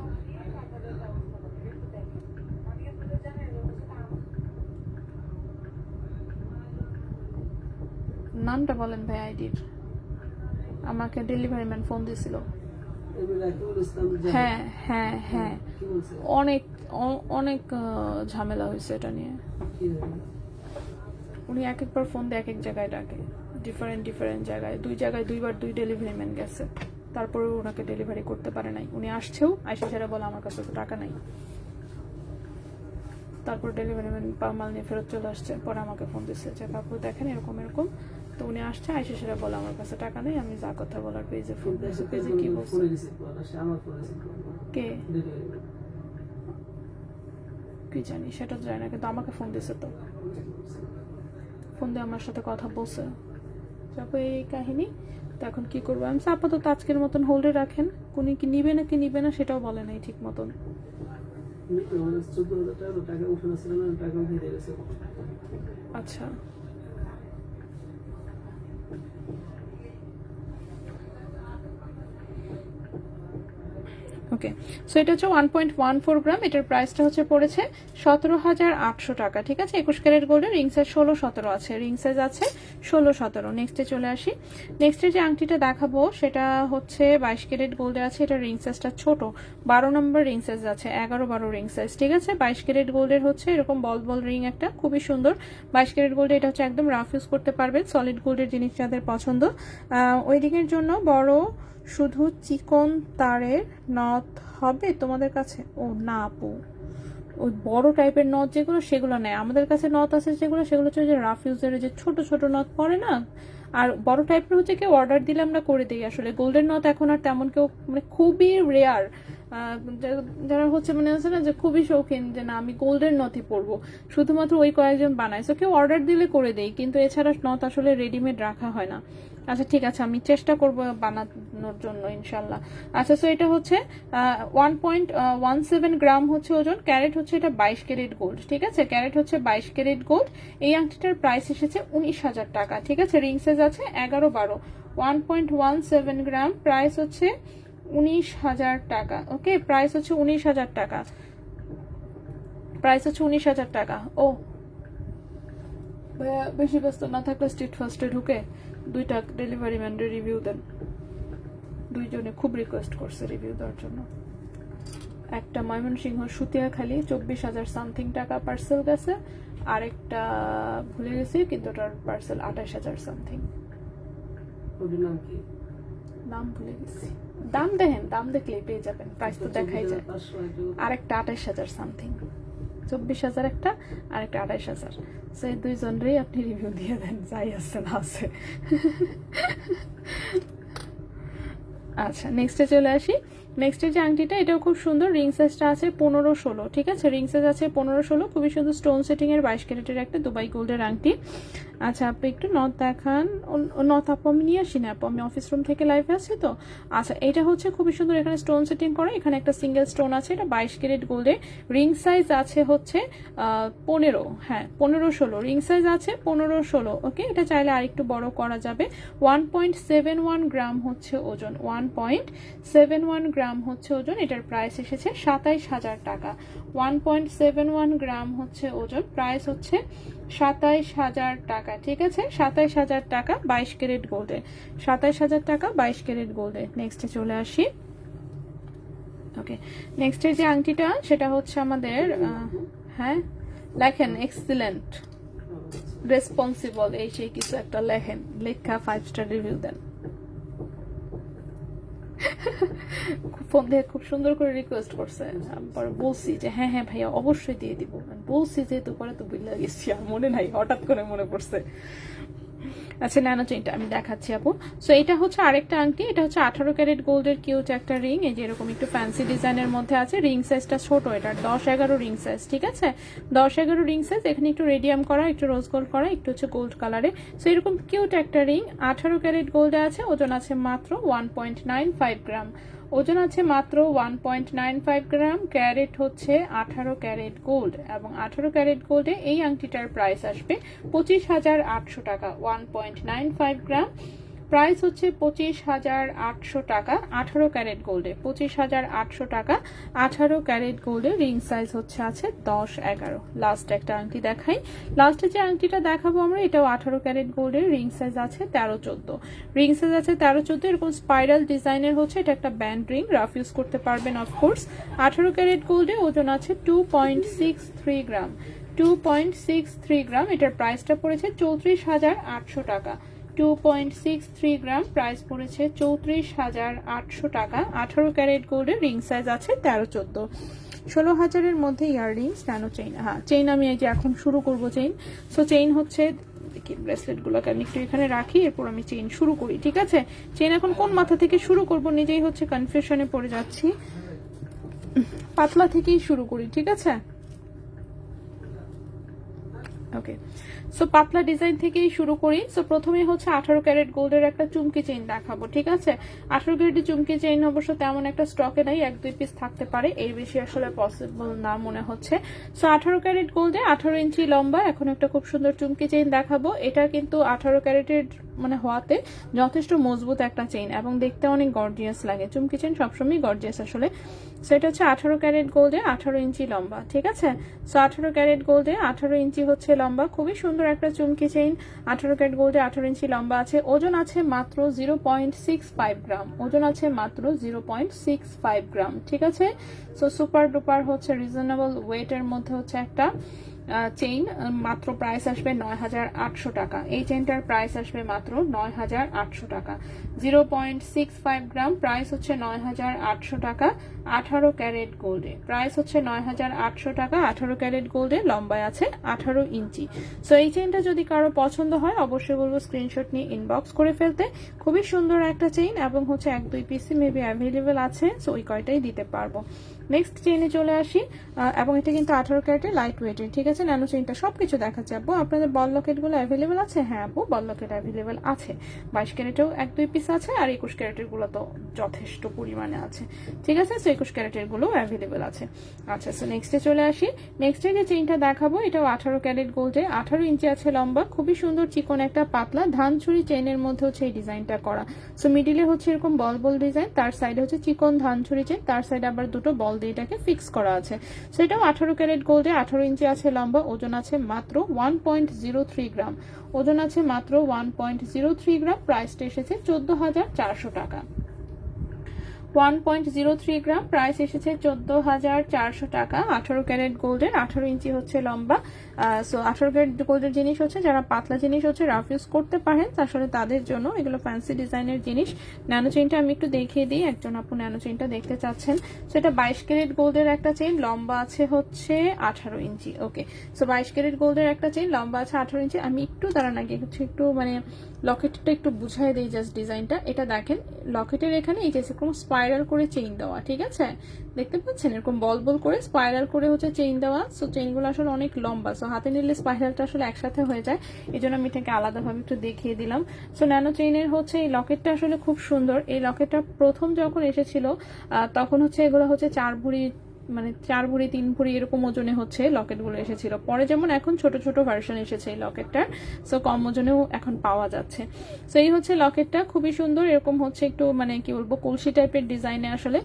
নামটা বলেন ভাই আইডির। আমাকে ডেলিভারি ম্যান ফোন দিছিল। হ্যাঁ হ্যাঁ হ্যাঁ, অনেক অনেক ঝামেলা হয়েছে এটা নিয়ে। উনি এক একবার ফোন দিয়ে এক এক জায়গায় ডাকে, ডিফারেন্ট জায়গায়, 2 জায়গায় 2বার 2 ডেলিভারি ম্যান গেছে, তারপরেও ওনাকে ডেলিভারি করতে পারে নাই। উনি আসছেও, আইসা সেরা বলে আমার কাছে তো টাকা নাই। তারপর ডেলিভারি ম্যান মাল নিয়ে ফেরত চলে আসছে। পরে আমাকে ফোন দিচ্ছে যে কাকু দেখেন এরকম এরকম। তো উনি আসছে, আইসা সেরা বলে আমার কাছে টাকা নেই। আমি যা কথা বলার পেজে ফোন দিয়েছে। পেজে কি বলছে? কে কি জানি, সেটা তো জানি না, কিন্তু আমাকে ফোন দিছে। তো ফোন দিয়ে আমার সাথে কথা বলছে। তারপর এই কাহিনী। তো এখন কি করবো আমি? আপাতত আজকের মতন হোল্ডে রাখেন। উনি কি নিবে নাকি নিবে না সেটাও বলে নাই ঠিক মতন। আচ্ছা, ওকে। সো এটা হচ্ছে 1.14 গ্রাম। এটার প্রাইসটা হচ্ছে পড়েছে 17,800 টাকা। ঠিক আছে, 21 ক্যারেট গোল্ডের রিং সাইজ 16-17 আছে, রিং সাইজ আছে 16-17। নেক্সটে চলে আসি। নেক্সটে যে আংটিটা দেখাবো সেটা হচ্ছে 22 ক্যারেট গোল্ডের আছে। এটা রিং সাইজটা ছোট, 12 নম্বর রিং সাইজ আছে, 11-12 রিং সাইজ। ঠিক আছে, 22 ক্যারেট গোল্ডের হচ্ছে এরকম বল রিং একটা, খুবই সুন্দর। 22 ক্যারেট গোল্ডে এটা হচ্ছে একদম রাফ ইউজ করতে পারবেন। সলিড গোল্ডের জিনিস যাদের পছন্দ, ওই রিংয়ের জন্য বড় শুধু চিকন তারের নথ হবে তোমাদের কাছে? ও না আপু, ওই বড় টাইপের নথ যেগুলো সেগুলো নেই আমাদের কাছে। নথ আছে যেগুলো, সেগুলো হচ্ছে যে রাফ ইউজের যে ছোট ছোট নথ পড়ে না, আর বড় টাইপের হচ্ছে কেউ অর্ডার দিলে আমরা করে দিই। আসলে গোল্ডের নথ এখন আর তেমন কেউ মানে খুবই রেয়ার, যারা হচ্ছে মানে আছে না যে খুবই শৌখিন যে না আমি গোল্ডের নথই পরবো, শুধুমাত্র ওই কয়েকজন বানায়। সো কেউ অর্ডার দিলে করে দেই, কিন্তু এছাড়া নথ আসলে রেডিমেড রাখা হয় না। আচ্ছা ঠিক আছে, আমি চেষ্টা করবো বানানোর জন্য ইনশাল্লাহ। আচ্ছা, সো এটা হচ্ছে 1.17 গ্রাম হচ্ছে ওজন, ক্যারেট হচ্ছে এটা 22 ক্যারেট গোল্ড। ঠিক আছে, ক্যারেট হচ্ছে 22 ক্যারেট গোল্ড। এই আংটিটার প্রাইস এসেছে 19,000 টাকা। ঠিক আছে, রিং সাইজ আছে 11-12। 1.17 গ্রাম, প্রাইস হচ্ছে 19,000 টাকা। ওকে, প্রাইস হচ্ছে 19,000 টাকা, প্রাইস হচ্ছে 19,000 টাকা। ও ভাইয়া বেশি ব্যস্ত না থাকলে স্ট্রিট ফার্স্টে ঢুকে 2টা ডেলিভারি ম্যানের রিভিউ দেন। 2জনে খুব রিকোয়েস্ট করছে রিভিউ দেওয়ার জন্য। একটা ময়মনসিংহ সুতিয়াখালী 24,000 সামথিং টাকা পার্সেল গেছে, আরেকটা ভুলে গেছি কিন্তু ওটার পার্সেল 28,000 সামথিং। ওদের নাম কি? নাম ভুলে গেছি, দাম দেখেন, দাম দেখলেই পেয়ে যাবেন, প্রাইস তো দেখাই যায়। আরেকটা 28,000 সামথিং, 24,000 একটা, আরেকটা 28,000। সেই 2জনেরই আপনি রিভিউ দিয়ে দেন, যাই আছে না আছে। আচ্ছা, নেক্সটে চলে আসি। নেক্সটের যে আংটিটা, এটাও খুব সুন্দর, রিং সাইজটা আছে 15-16। ঠিক আছে, রিং সাইজ আছে 15-16, খুবই সুন্দর স্টোন সেটিং এর 22 ক্যারেটের একটা দুবাই গোল্ডের আংটি। আচ্ছা, আপনি একটু নথ দেখান। নথ আপু আমি নিয়ে আসি না আপু, আমি অফিস রুম থেকে লাইভে আছি তো। আচ্ছা, এটা হচ্ছে খুবই সুন্দর, এখানে স্টোন সেটিং করা, এখানে একটা সিঙ্গেল স্টোন আছে, এটা 22 ক্যারেট গোল্ডে। রিং সাইজ আছে হচ্ছে 15, হ্যাঁ 15-16 রিং সাইজ আছে 15-16। ওকে, এটা চাইলে আরেকটু বড় করা যাবে। 1.71 গ্রাম হচ্ছে ওজন, 1.71 গ্রাম হচ্ছে ওজন। এটার প্রাইস এসেছে 27,000 টাকা। 1.71 গ্রাম হচ্ছে ওজন, প্রাইস হচ্ছে 27,000 টাকা। ঠিক আছে, 27,000 টাকা 22 ক্যারেট গোল্ডে, 27,000 টাকা 22 ক্যারেট গোল্ডে। নেক্সটে চলে আসি। ওকে, নেক্সটের যে আংটিটা সেটা হচ্ছে আমাদের হ্যাঁ লেখেন এক্সিলেন্ট, রেসপন্সিবল, এই সেই কিছু একটা লেখেন, লেখা 5 স্টার রিভিউ দেন। ফোন দিয়ে খুব সুন্দর করে রিকোয়েস্ট করছে, পরে বলছি যে হ্যাঁ হ্যাঁ ভাইয়া অবশ্যই দিয়ে দিব, বলছি যেহেতু পরে তো বুঝলে গেছি, আর মনে নাই, হঠাৎ করে মনে পড়ছে। আচ্ছা, ন্যানো চেইনটা আমি দেখাচ্ছি আপু। সো এটা হচ্ছে আরেকটা আংটি, এটা হচ্ছে 18 ক্যারেট গোল্ডের কিউট একটা রিং, এই যে এরকম একটু ফ্যান্সি ডিজাইনের মধ্যে আছে। রিং সাইজটা ছোট, এটা 10-11 রিং সাইজ। ঠিক আছে, 10-11 রিং সাইজ। এখানে একটু রেডিয়াম করা, একটু রোজ গোল্ড করা, একটু হচ্ছে গোল্ড কালারে। সো এরকম কিউট একটা রিং 18 ক্যারেট গোল্ডে আছে, ওজন আছে মাত্র 1.95 গ্রাম। ওজন আছে মাত্র 1.95 গ্রাম, ক্যারেট হচ্ছে 18 ক্যারেট গোল্ড, এবং 18 ক্যারেট গোল্ডে এই আংটিটার প্রাইস আসবে 25,800 টাকা। 1.95 গ্রাম, প্রাইস হচ্ছে 25,800 টাকা 18 ক্যারেট গোল্ডে, 25,800 টাকা 18 ক্যারেট গোল্ডে। রিং সাইজ হচ্ছে আছে 10-11। লাস্ট একটা আংটি দেখাই, লাস্টে যে আংটিটা দেখাবো আমরা, এটাও 18 ক্যারেট গোল্ডের, রিং সাইজ আছে 13-14। রিং সাইজ আছে 13-14, এরকম স্পাইরাল ডিজাইনের হচ্ছে, এটা একটা ব্যান্ড রিং, রাফ ইউজ করতে পারবেন অফকোর্স। 18 ক্যারেট গোল্ডে, ওজন আছে 2.63 গ্রাম, 2.63 গ্রাম। এটার প্রাইসটা পড়েছে 34,800 টাকা। 2.63 গ্রাম, প্রাইস পড়েছে 34,800 টাকা। 18 ক্যারেট গোল্ডের, রিং সাইজ আছে 13-14। 16,000-এর মধ্যে ইয়াররিংস, ন্যানো চেইন। হ্যাঁ, চেইন আমি এই যে এখন শুরু করব চেইন। সো চেইন হচ্ছে, দেখি ব্রেসলেট গুলোকে আমি একটু এখানে রাখি, এরপর আমি চেইন শুরু করি। ঠিক আছে, চেইন এখন কোন মাথা থেকে শুরু করব নিজেই হচ্ছে কনফিউশনে পড়ে যাচ্ছি। পাতলা থেকেই শুরু করি, ঠিক আছে। ওকে, সো পাতলা ডিজাইন থেকেই শুরু করি। সো প্রথমে হচ্ছে 18 ক্যারেট গোল্ডের একটা চুমকি চেইন দেখাবো। ঠিক আছে, 18 ক্যারেটের চুমকি চেইন অবশ্য তেমন একটা স্টকে নাই, 1-2 পিস থাকতে পারে, এর বেশি আসলে পসিবল না মনে হচ্ছে। সো 18 ক্যারেট গোল্ডে 18 ইঞ্চি লম্বা এখন একটা খুব সুন্দর চুমকি চেইন দেখাবো। এটা কিন্তু 18 ক্যারেটের মানে হওয়াতে যথেষ্ট মজবুত একটা চেইন, এবং দেখতে অনেক গর্জিয়াস লাগে। চুমকি চেইন সবসময় গর্জিয়াস আসলে। সো এটা হচ্ছে 18 ক্যারেট গোল্ডে 18 ইঞ্চি লম্বা। ঠিক আছে, সো 18 ক্যারেট গোল্ডে 18 ইঞ্চি হচ্ছে লম্বা, খুবই সুন্দর একটা চুমকি চেইন। 18 ক্যারেট গোল্ডে 18 ইঞ্চি লম্বা আছে, ওজন আছে মাত্র 0.65 গ্রাম, ওজন আছে মাত্র 0.65 গ্রাম। ঠিক আছে, সো সুপার ডুপার হচ্ছে রিজনেবল ওয়েটের মধ্যে হচ্ছে একটা চেইন, মাত্র প্রাইস আসবে ৯,৮০০ টাকা। এই চেইনটার প্রাইস আসবে মাত্র ৯,৮০০ টাকা। 0.65 গ্রাম, প্রাইস হচ্ছে ৯,৮০০ টাকা। 18 ক্যারেট গোল্ডে প্রাইস হচ্ছে ৯,৮০০ টাকা। 18 ক্যারেট গোল্ডে, লম্বায় আছে 18 ইঞ্চি। সো এই চেইনটা যদি কারো পছন্দ হয় অবশ্যই বলবো স্ক্রিনশট নিয়ে ইনবক্স করে ফেলতে। খুবই সুন্দর একটা চেইন এবং হচ্ছে 1-2 পিসি মেবি অ্যাভেলেবেল আছে, সো ওই কয়টাই দিতে পারবো। নেক্সট চেইনে চলে আসি, এবং এটা কিন্তু 18 ক্যারেটের লাইট ওয়েটের, ঠিক আছে। ন্যানো চেইনটা সবকিছু দেখাচ্ছে। আপু আপনাদের বল লকেটগুলো অ্যাভেলেবেল আছে? হ্যাঁ আপু, বল লকেট অ্যাভেলেবেল আছে। 22 ক্যারেটেও 1-2 পিস আছে, আর 21 ক্যারেটের গুলো তো যথেষ্ট পরিমাণে আছে, ঠিক আছে। সো 21 ক্যারেটের গুলো অ্যাভেলেবেল আছে। আচ্ছা, সো নেক্সটে চলে আসি। নেক্সটে যে চেইনটা দেখাবো এটাও 18 ক্যারেট গোল্ডে, 18 ইঞ্চি আছে লম্বা, খুবই সুন্দর চিকন একটা পাতলা ধান ছুরি চেইনের মধ্যে হচ্ছে এই ডিজাইনটা করা। সো মিডিলে হচ্ছে এরকম বল বল ডিজাইন, তার সাইডে হচ্ছে চিকন ধান ছুরি চেইন, তার সাইডে আবার দুটো বল দিয়ে এটাকে ফিক্স করা আছে। সো এটাও 18 ক্যারেট গোল্ডে, 18 ইঞ্চি আছে লম্বা, ওজন আছে মাত্র 1.03 গ্রাম। ওজন আছে মাত্র 1.03 গ্রাম। প্রাইসটা এসেছে 14,400 টাকা। 1.03 গ্রাম, প্রাইস এসেছে 14,400 টাকা। 18 ক্যারেট গোল্ডের, 18 ইঞ্চি হচ্ছে লম্বা। সো 18 ক্যারেট গোল্ডের জিনিস হচ্ছে যারা পাতলা জিনিস হচ্ছে রাফ ইউজ করতে পারেন, আসলে তাদের জন্য এগুলো ফ্যান্সি ডিজাইনের জিনিস। ন্যানো চেইনটা আমি একটু দেখিয়ে দিই, একজন আপু ন্যানো চেইনটা দেখতে চাচ্ছেন। সেটা 22 ক্যারেট গোল্ডের একটা চেইন, লম্বা আছে হচ্ছে 18 ইঞ্চি। ওকে, সো 22 ক্যারেট গোল্ডের একটা চেইন, লম্বা আছে 18 ইঞ্চি। আমি একটু দাঁড়ান আগে হচ্ছে একটু মানে লকেটটা একটু বুঝাই দেই জাস্ট ডিজাইনটা। এটা দেখেন, লকেটের এখানে এই যে এরকম স্পাইরাল করে চেইন দেওয়া, ঠিক আছে, দেখতে পাচ্ছেন এরকম বল বল করে স্পাইরাল করে হচ্ছে চেইন দেওয়া। সো চেইনগুলো আসলে অনেক লম্বা, সো হাতে নিলে স্পাইরালটা আসলে একসাথে হয়ে যায়, এই জন্য আমি এটাকে আলাদাভাবে একটু দেখিয়ে দিলাম। সো ন্যানো চেইনের হচ্ছে এই লকেটটা আসলে খুব সুন্দর। এই লকেটটা প্রথম যখন এসেছিল তখন হচ্ছে এগুলো হচ্ছে 4 ভরি, মানে 4 ভরি 3 ভরি এরকম ওজনে হচ্ছে লকেটগুলো এসেছিল। পরে যেমন এখন ছোট ছোট ভার্সন এসেছে এই লকেটটার, সো কম ওজনেও এখন পাওয়া যাচ্ছে। সো এই হচ্ছে লকেটটা, খুবই সুন্দর। এরকম হচ্ছে একটু মানে কি বলবো কলসি টাইপের ডিজাইনে আসলে।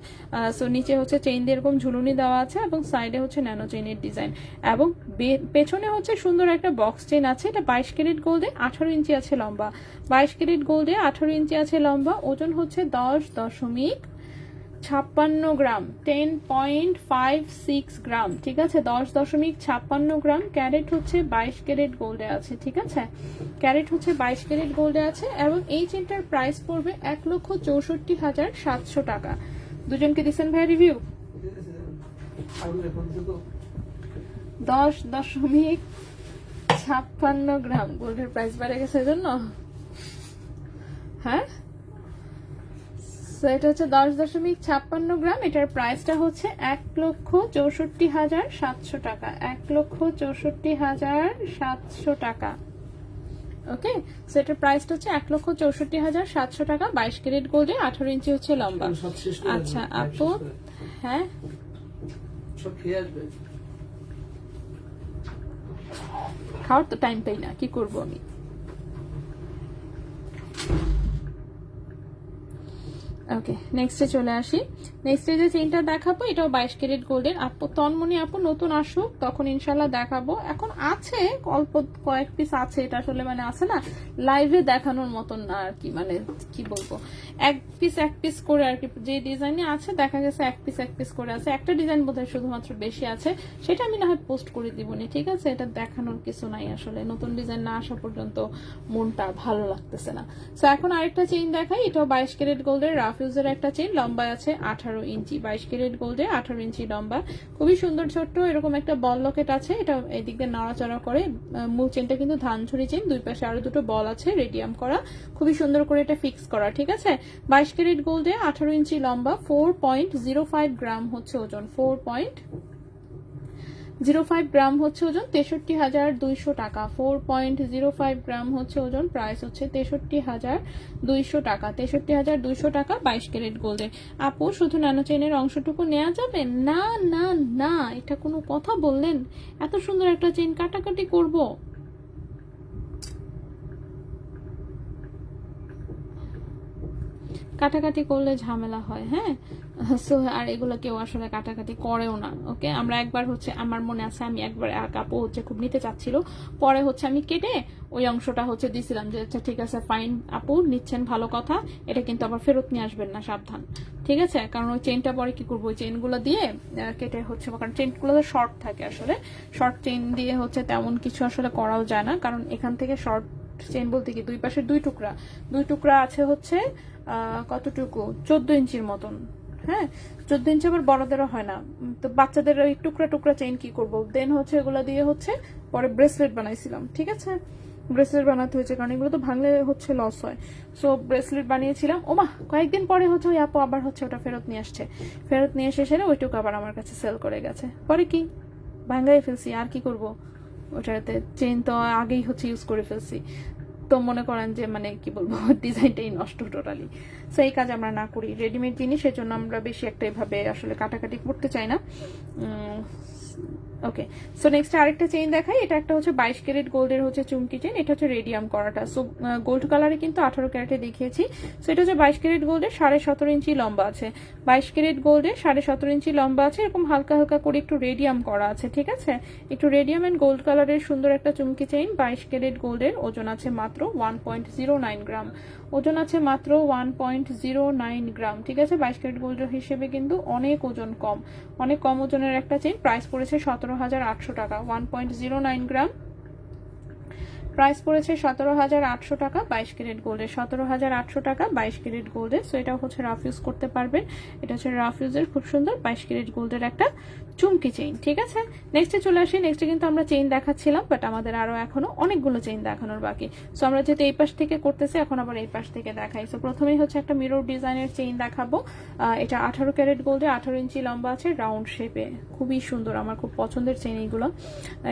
সো নিচে হচ্ছে চেইন দিয়ে এরকম ঝুলুনি দেওয়া আছে এবং সাইডে হচ্ছে ন্যানো চেইনের ডিজাইন, এবং পেছনে হচ্ছে সুন্দর একটা বক্স চেইন আছে। এটা 22 ক্যারেট গোল্ডে, 18 ইঞ্চি আছে লম্বা। 22 ক্যারেট গোল্ডে 18 ইঞ্চি আছে লম্বা, ওজন হচ্ছে 10.56 গ্রাম, 10.56 গ্রাম, ঠিক আছে, 10.56 গ্রাম। ক্যারেট হচ্ছে 22 ক্যারেট গোল্ডে আছে, ঠিক আছে, ক্যারেট হচ্ছে 22 ক্যারেট গোল্ডে আছে। এবং এই চেনটার প্রাইস পড়বে 1,64,700 টাকা। দুজনকে দিচ্ছেন ভাই রিভিউ? 10.56 গ্রাম, গোল্ডের প্রাইস বেড়ে গেছে এজন্য। হ্যাঁ, এটা হচ্ছে 10.56 গ্রাম। এটার প্রাইসটা হচ্ছে 1,64,700 টাকা। 1,64,700 টাকা। ওকে, সো এটার প্রাইসটা হচ্ছে 1,64,700 টাকা। 22 ক্যারেট গোল্ডে, 18 ইঞ্চি হচ্ছে লম্বা। আচ্ছা আপু, হ্যাঁ খাওয়ার তো টাইম পাই না, কি করবো আমি। ওকে, নেক্সটে চলে আসি। নেক্সটে যে চেইনটা দেখাবো এটাও 22 ক্যারেট গোল্ডের। আপু তন্মনি আপু নতুন আসুক তখন ইনশাল্লাহ দেখাবো। এখন আছে অল্প কয়েক পিস আছে, এটা আসলে মানে আছে না লাইভে দেখানোর মতন না আর কি, মানে কি বলবো এক পিস করে আর কি। যে ডিজাইনে আছে দেখা গেছে এক পিস করে আছে। একটা ডিজাইন বোধহয় শুধুমাত্র বেশি আছে, সেটা আমি না হয় পোস্ট করে দিবনি, ঠিক আছে। এটা দেখানোর কিছু নাই আসলে, নতুন ডিজাইন না আসা পর্যন্ত মনটা ভালো লাগতেছে না। সো এখন আরেকটা চেইন দেখাই, এটাও 22 ক্যারেট গোল্ডের রাফ ইউজের একটা চেইন, লম্বা আছে 18 ইঞ্চি। 22 ক্যারেট গোল্ডে 18 ইঞ্চি লম্বা, খুবই সুন্দর ছোট্ট এরকম একটা বল লকেট আছে। এটা এই দিক দিয়ে নাড়াচাড়া করে। মূল চেইনটা কিন্তু ধানছড়ি চেইন, দুই পাশে আরো দুটো বল আছে রেডিয়াম করা, খুবই সুন্দর করে এটা ফিক্স করা, ঠিক আছে। 22 ক্যারেট গোল্ডে 18 ইঞ্চি লম্বা, 4.05 গ্রাম হচ্ছে ওজন। 4.05 গ্রাম হচ্ছে ওজন, 63,200 টাকা। 4.05 গ্রাম হচ্ছে ওজন, প্রাইস হচ্ছে 63,200 টাকা। 63,200 টাকা 22 ক্যারেট গোল্ডে। আপু শুধু ন্যানো চেইনের অংশটুকু নেওয়া যাবে? না না না, এটা কোনো কথা বললেন? এত সুন্দর একটা চেইন কাটাকাটি করব? কাটাকাটি করলে ঝামেলা হয়, হ্যাঁ। সো আর এগুলো কেউ আসলে কাটাকাটি করেও না। ওকে, আমরা একবার হচ্ছে, আমার মনে আছে আমি একবার এক আপু হচ্ছে খুব নিতে চাচ্ছিল, পরে হচ্ছে আমি কেটে ওই অংশটা হচ্ছে দিছিলাম যে আচ্ছা ঠিক আছে ফাইন আপু, নিচ্ছেন ভালো কথা, এটা কিন্তু আবার ফেরত নিয়ে আসবেন না, সাবধান, ঠিক আছে। কারণ ওই চেইনটা পরে কি করবো, ওই চেইনগুলো দিয়ে কেটে হচ্ছে, কারণ চেইনগুলো তো শর্ট থাকে আসলে, শর্ট চেইন দিয়ে হচ্ছে তেমন কিছু আসলে করাও যায় না, কারণ এখান থেকে শর্ট চেইন বলতে কি দুই পাশে দুই টুকরা আছে হচ্ছে কতটুকু 14 ইঞ্চির মতন, হ্যাঁ 14 ইঞ্চি আবার বড়দেরও হয় না, তো বাচ্চাদের ওই টুকরা চেইন কি করব, দেন হচ্ছে এগুলো দিয়ে হচ্ছে পরে ব্রেসলেট বানাইছিলাম, ঠিক আছে। ব্রেসলেট বানাতে হয়েছে কারণ এগুলো তো ভাঙলে হচ্ছে লস হয়, সো ব্রেসলেট বানিয়েছিলাম। ওমা কয়েকদিন পরে হচ্ছে ওই আপু আবার হচ্ছে ওটা ফেরত নিয়ে আসছে, ফেরত নিয়ে এসে সেরে ওইটুকু আবার আমার কাছে সেল করে গেছে, পরে কি ভাঙ্গাই ফেলছি, আর কি করব, ওটাতে চেইন তো আগেই হচ্ছে ইউজ করে ফেলছি, তো মনে করেন যে মানে কি বলবো ডিজাইনটাই নষ্ট টোটালি। সো এই কাজ আমরা না করি, রেডিমেড জিনিস, সেজন্য আমরা বেশি একটা এভাবে আসলে কাটাকাটি করতে চাই না। ওকে, সো নেক্সট আরেকটা চেইন দেখাই, এটা একটা হচ্ছে 22 ক্যারেট গোল্ডের হচ্ছে চুমকি চেইন, এটা হচ্ছে রেডিয়াম করাটা, সো গোল্ড কালারে কিন্তু 18 ক্যারেটে দেখিয়েছি। সো এটা হচ্ছে 22 ক্যারেট গোল্ডের 17.5 ইঞ্চি লম্বা আছে, 22 ক্যারেট গোল্ডের 17.5 ইঞ্চি লম্বা আছে, এরকম হালকা হালকা করে একটু রেডিয়াম করা আছে, ঠিক আছে। একটু রেডিয়াম এন্ড গোল্ড কালারের সুন্দর একটা চুমকি চেইন, 22 ক্যারেট গোল্ডের, ওজন আছে মাত্র 1.09 গ্রাম, ওজন আছে মাত্র 1.09 গ্রাম, ঠিক আছে। 22 ক্যারেট গোল্ডের হিসেবে কিন্তু অনেক ওজন কম, অনেক কম ওজনের একটা চেইন, প্রাইস পড়েছে 17,800 টাকা, 1.09 গ্রাম, প্রাইস পড়েছে 17,800 টাকা 22 ক্যারেট গোল্ডের, 17,800 টাকা 22 ক্যারেট গোল্ডের। সো এটা হচ্ছে রাফ ইউজ করতে পারবেন, এটা হচ্ছে রাফ ইউজের খুব সুন্দর 22 ক্যারেট গোল্ডের একটা চুমকি চেইন, ঠিক আছে। নেক্সটে চলে আসি, নেক্সটে কিন্তু আমরা চেইন দেখাচ্ছিলাম, বাট আমাদের আরো এখনো অনেকগুলো চেইন দেখানোর বাকি। সো আমরা যেহেতু এই পাশ থেকে করতেছি, এখন আবার এই পাশ থেকে দেখাই। সো প্রথমেই হচ্ছে একটা মিরর ডিজাইনের চেইন দেখাবো, এটা 18 ক্যারেট গোল্ডে, 18 ইঞ্চি লম্বা আছে, রাউন্ড শেপে, খুবই সুন্দর, আমার খুব পছন্দের চেইন এইগুলো।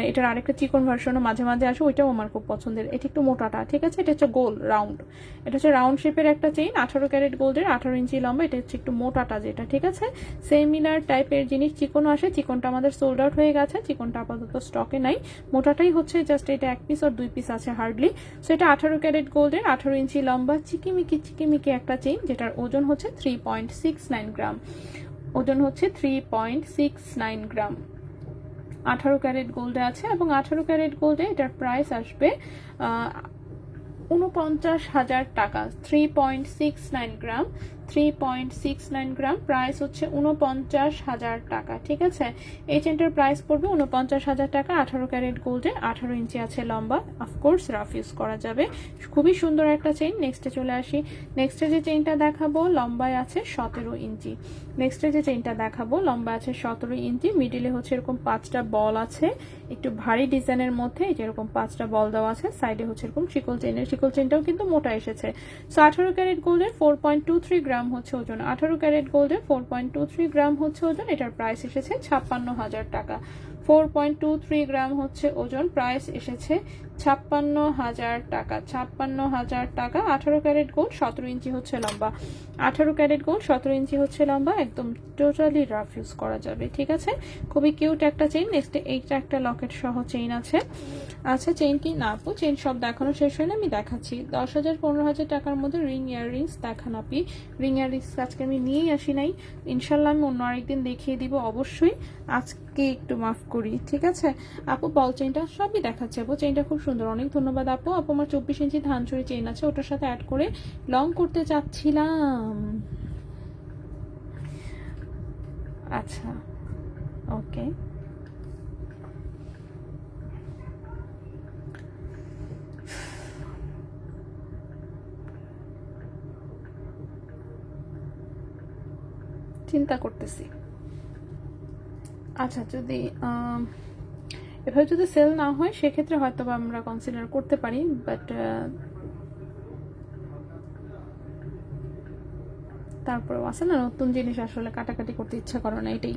এটার আরেকটা চিকন ভার্সনও মাঝে মাঝে আসে, ওইটাও আমার খুব পছন্দের, এটা একটু মোটাটা, ঠিক আছে। এটা হচ্ছে গোল রাউন্ড, এটা হচ্ছে রাউন্ড শেপের একটা চেইন, 18 ক্যারেট গোল্ডের, 18 ইঞ্চি লম্বা, এটা হচ্ছে একটু মোটাটা যেটা, ঠিক আছে। সেমিলার টাইপের জিনিস চিকনও আসে, চিকনটা আমাদের সোল্ড আউট হয়ে গেছে, চিকনটা আপাতত স্টকে নাই, মোটাটাই হচ্ছে জাস্ট এটা 1 পিস আর 2 পিস আছে হার্ডলি। সো এটা 18 ক্যারেট গোল্ডের, 18 ইঞ্চি লম্বা, চিকিমিকি একটা চেইন, যেটার ওজন হচ্ছে 3.69 গ্রাম, ওজন হচ্ছে 3.69 গ্রাম, 18 ক্যারেট গোল্ডে আছে, এবং 18 ক্যারেট গোল্ডে এটার প্রাইস আসবে 49,000 টাকা, 3.69 গ্রাম, 3.69 গ্রাম, প্রাইস হচ্ছে 49,000 টাকা, ঠিক আছে। এই চেনটার প্রাইস পড়বে 49,000 টাকা, 18 ক্যারেট গোল্ডে, 18 ইঞ্চি আছে লম্বা, অফকোর্স রাফ ইউজ করা যাবে, খুবই সুন্দর একটা চেইন। নেক্সটে চলে আসি, নেক্সটে যে চেইনটা দেখাবো লম্বায় আছে 17 ইঞ্চি, নেক্সটে যে চেইনটা দেখাবো লম্বা আছে 17 ইঞ্চি, মিডিলে হচ্ছে এরকম 5টা বল আছে, একটু ভারী ডিজাইনের মধ্যে, এই যে এরকম 5টা বল দেওয়া আছে, সাইডে হচ্ছে এরকম শিকল চেইনের, শিকল চেইনটাও কিন্তু মোটা এসেছে। সো 18 ক্যারেট গোল্ডের 4.23 গ্রাম হচ্ছে ওজন, 18 ক্যারেট গোল্ডের 4.23 গ্রাম হচ্ছে ওজন, এটার প্রাইস এসেছে 56,000 টাকা, 4.23 গ্রাম হচ্ছে ওজন, প্রাইস এসেছে 56,000 টাকা, 56,000 টাকা। 18 ক্যারেট গোল্ড, 17 ইঞ্চি হচ্ছে লম্বা, 18 ক্যারেট গোল্ড, 17 ইঞ্চি হচ্ছে লম্বা, একদম টোটালি রাফ ইউজ করা যাবে, ঠিক আছে। খুবই কিউট একটা চেইন। নেক্সট এইটা একটা লকেট সহ চেইন আছে, আচ্ছা চেইন কি না আপু, চেইন সব দেখানো শেষ হলে আমি দেখাচ্ছি। 10,000 15,000 টাকার মধ্যে রিং ইয়াররিংস দেখান আপি, রিং ইয়াররিংস আজকে আমি নিয়েই আসি নাই, ইনশাল্লাহ আমি অন্য আরেকদিন দেখিয়ে দিব অবশ্যই, আজকে একটু মাফ করি, ঠিক আছে। আপু বল চেইনটা সবই দেখাচ্ছে আপু, চেইনটা খুব সুন্দর, অনেক ধন্যবাদ আপু। আপু আমার 24 ইঞ্চি ধানচুরি চেইন আছে, ওটার সাথে অ্যাড করে লং করতে চাচ্ছিলাম, আচ্ছা ওকে। চিন্তা করতেছি, আচ্ছা যদি এভাবে যদি সেল না হয় সেক্ষেত্রে হয়তো আমরা কনসিডার করতে পারি, বাট তারপরেও আছে না নতুন জিনিস আসলে কাটাকাটি করতে ইচ্ছা করে না, এটাই।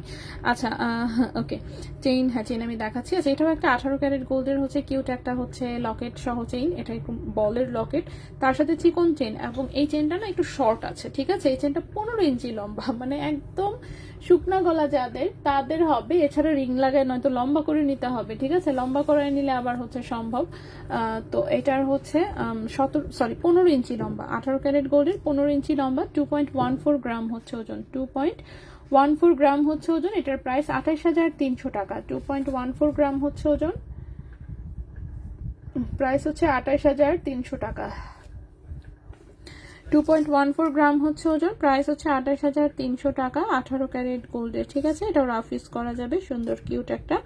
আচ্ছা ওকে, চেইন, হ্যাঁ চেইন আমি দেখাচ্ছি। আচ্ছা এটাও একটা 18 ক্যারেট গোল্ডের হচ্ছে কিউট একটা হচ্ছে লকেট সহ চেইন, এটা একটু বলের লকেট, তার সাথে চিকন চেইন, এবং এই চেইনটা না একটু শর্ট আছে, ঠিক আছে। এই চেইনটা 15 ইঞ্চি লম্বা, মানে একদম শুকনা গলা যাদের তাদের হবে, এছাড়া রিং লাগায় নয়তো লম্বা করে নিতে হবে, ঠিক আছে? লম্বা করে নিলে আবার হচ্ছে সম্ভব। তো এটার হচ্ছে 15 ইঞ্চি লম্বা, 18 ক্যারেট গোল্ডের 15 ইঞ্চি লম্বা, 2.14 গ্রাম হচ্ছে ওজন, 2.14 গ্রাম হচ্ছে ওজন। এটার প্রাইস 28,300 টাকা। 2.14 গ্রাম হচ্ছে ওজন, প্রাইস হচ্ছে 28,300 টাকা। 2.14 গ্রাম হচ্ছে ওজন, প্রাইস হচ্ছে 28,300 টাকা, 18 ক্যারেট গোল্ডের, ঠিক আছে? এটাও রাফ ইউজ করা যাবে, সুন্দর কিউট একটা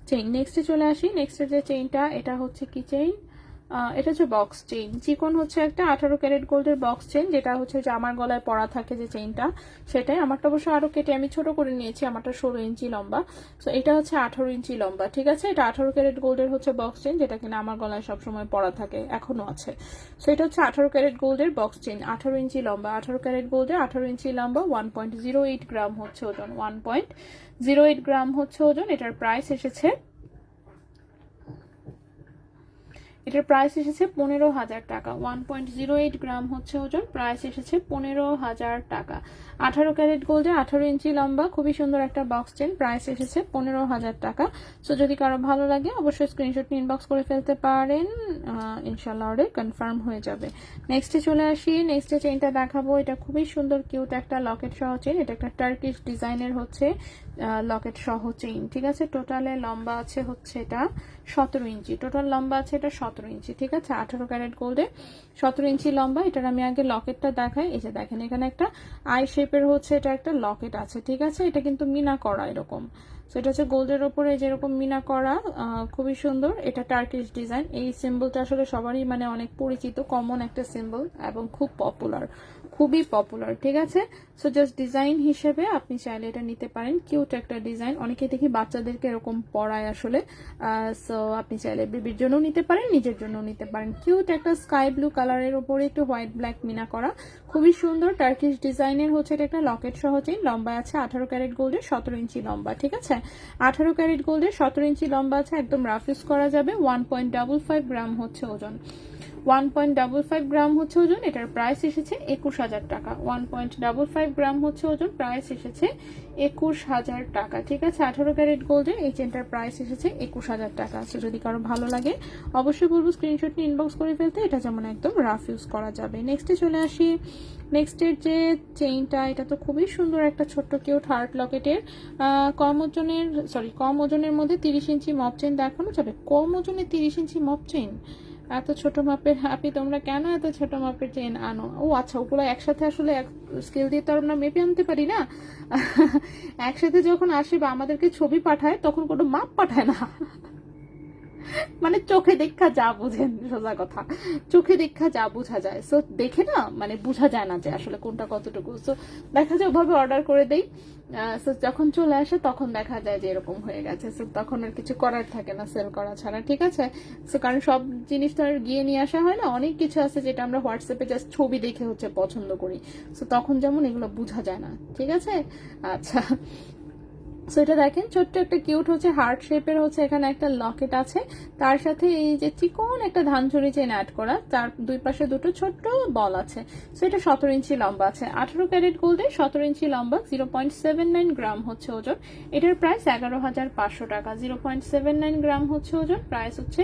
চেইন। নেক্সটে চলে আসি। নেক্সটের যে চেইনটা, এটা হচ্ছে কি চেইন? এটা হচ্ছে বক্স চেইন। চিকন হচ্ছে একটা 18 ক্যারেট গোল্ডের বক্স চেইন, যেটা হচ্ছে যে আমার গলায় পরা থাকে যে চেইনটা, সেটাই। আমারটা অবশ্য আরো কেটে আমি ছোট করে নিয়েছি, আমারটা 16 ইঞ্চি লম্বা। সো এটা হচ্ছে 18 ইঞ্চি লম্বা, ঠিক আছে? এটা 18 ক্যারেট গোল্ডের হচ্ছে বক্স চেইন, যেটা কিনা আমার গলায় সবসময় পরা থাকে, এখনো আছে। সো এটা হচ্ছে 18 ক্যারেট গোল্ডের বক্স চেইন, 18 ইঞ্চি লম্বা, 18 ক্যারেট গোল্ডের 18 ইঞ্চি লম্বা, 1.08 গ্রাম হচ্ছে ওজন, 1.08 গ্রাম হচ্ছে ওজন। এটার প্রাইস এসেছে 15,000 টাকা। 1.08 গ্রাম হচ্ছে ওজন, প্রাইস এসেছে 15,000 টাকা। 18 ক্যারেট গোল্ডে 18 ইঞ্চি লম্বা, খুবই সুন্দর একটা বক্স চেন, প্রাইস এসেছে 15,000 টাকা। সো যদি কারো ভালো লাগে অবশ্যই স্ক্রিনশট নিয়ে ইনবক্স করে ফেলতে পারেন, ইনশাল্লাহ অর্ডার কনফার্ম হয়ে যাবে। নেক্সটে চলে আসি। নেক্সটে চেনটা দেখাবো, এটা খুবই সুন্দর কিউট একটা লকেট সহ চেন। এটা একটা টার্কিশ ডিজাইনের হচ্ছে লকেট সহ চেইন, ঠিক আছে? টোটালে লম্বা আছে হচ্ছে এটা 17 ইঞ্চি, টোটাল লম্বা আছে এটা 17 ইঞ্চি, ঠিক আছে? 18 ক্যারেট গোল্ডে 17 ইঞ্চি লম্বা। এটার আমি আগে লকেটটা দেখাই। এই যে দেখেন, এখানে একটা আই শেপের হচ্ছে এটা একটা লকেট আছে, ঠিক আছে? এটা কিন্তু মিনা করা এরকম। সো এটা হচ্ছে গোল্ডের ওপরে যেরকম মিনা করা, খুবই সুন্দর। এটা টার্কিশ ডিজাইন। এই সিম্বলটা আসলে সবারই মানে অনেক পরিচিত, কমন একটা সিম্বল এবং খুব পপুলার, খুবই পপুলার, ঠিক আছে? সো জাস্ট ডিজাইন হিসেবে আপনি চাইলে এটা নিতে পারেন, কিউট একটা ডিজাইন। অনেকে দেখি বাচ্চাদেরকে এরকম পরায় আসলে। সো আপনি চাইলে বেবির জন্য নিতে পারেন, নিজের জন্য নিতে পারেন। কিউট একটা স্কাই ব্লু কালারের উপরে একটু হোয়াইট ব্ল্যাক মিনা করা, খুবই সুন্দর টার্কিশ ডিজাইনের হচ্ছে এটা একটা লকেট সহ চেইন। লম্বা আছে 18 ক্যারেট গোল্ডের 17 ইঞ্চি লম্বা, ঠিক আছে? 18 ক্যারেট গোল্ডের 17 ইঞ্চি লম্বা আছে, একদম রাফ ইউজ করা যাবে। 1.55 গ্রাম হচ্ছে ওজন, 1.55 গ্রাম হচ্ছে ওজন। এটার প্রাইস এসেছে 21,000 টাকা। 1.55 গ্রাম হচ্ছে ওজন, প্রাইস এসেছে 21,000 টাকা, ঠিক আছে? 18 ক্যারেট গোল্ডের এই চেনটার প্রাইস এসেছে 21,000 টাকা। সো যদি কারো ভালো লাগে অবশ্যই বলবো স্ক্রিনশট নিয়ে ইনবক্স করে ফেলতে, এটা যেমন একদম রাফ ইউজ করা যাবে। নেক্সটে চলে আসি। নেক্সটের যে চেইনটা, এটা তো খুবই সুন্দর একটা ছোট্ট কিউট হার্ট লকেটের, কম ওজনের মধ্যে 30 ইঞ্চি মপ চেইন দেখানো যাবে। কম ওজনে 30 ইঞ্চি মপ চেইন, এত ছোট মাপের হ্যাপি, তোমরা কেন এত ছোট মাপের চেন আনো? ও আচ্ছা, ওগুলো একসাথে আসলে স্কেল দিয়ে তো আমরা মেপে আনতে পারি না। একসাথে যখন আসে বা আমাদেরকে ছবি পাঠায় তখন কোনো মাপ পাঠায় না, মানে চোখে দেখা যা বুঝেন, সোজা কথা, চোখে দেখা যা বোঝা যায়। সো দেখে না মানে বোঝা যায় না যে আসলে কোনটা কতটুকু। সো দেখা যায় ওভাবে অর্ডার করে দেই। সো যখন চলে আসে তখন দেখা যায় যে এরকম হয়ে গেছে। সো তখন আর কিছু করার থাকে না সেল করা ছাড়া, ঠিক আছে? সো কারণ সব জিনিস তো আর গিয়ে নিয়ে আসা হয় না, অনেক কিছু আছে যেটা আমরা হোয়াটসঅ্যাপে জাস্ট ছবি দেখে হচ্ছে পছন্দ করি। সো তখন যেমন এগুলো বোঝা যায় না, ঠিক আছে? আচ্ছা, সো এটা দেখেন ছোট্ট একটা কিউট হচ্ছে হার্ট শেপের হচ্ছে এখানে একটা লকেট আছে, তার সাথে এই যে চিকন একটা ধানচুরি চেন অ্যাড করা, তার দুই পাশে দুটো ছোট্ট বল আছে। সো এটা 17 ইঞ্চি লম্বা আছে, 18 ক্যারেট গোল্ডে 17 ইঞ্চি লম্বা, 0.79 গ্রাম হচ্ছে ওজন। এটার প্রাইস 11,500 টাকা। 0.79 গ্রাম হচ্ছে ওজন, প্রাইস হচ্ছে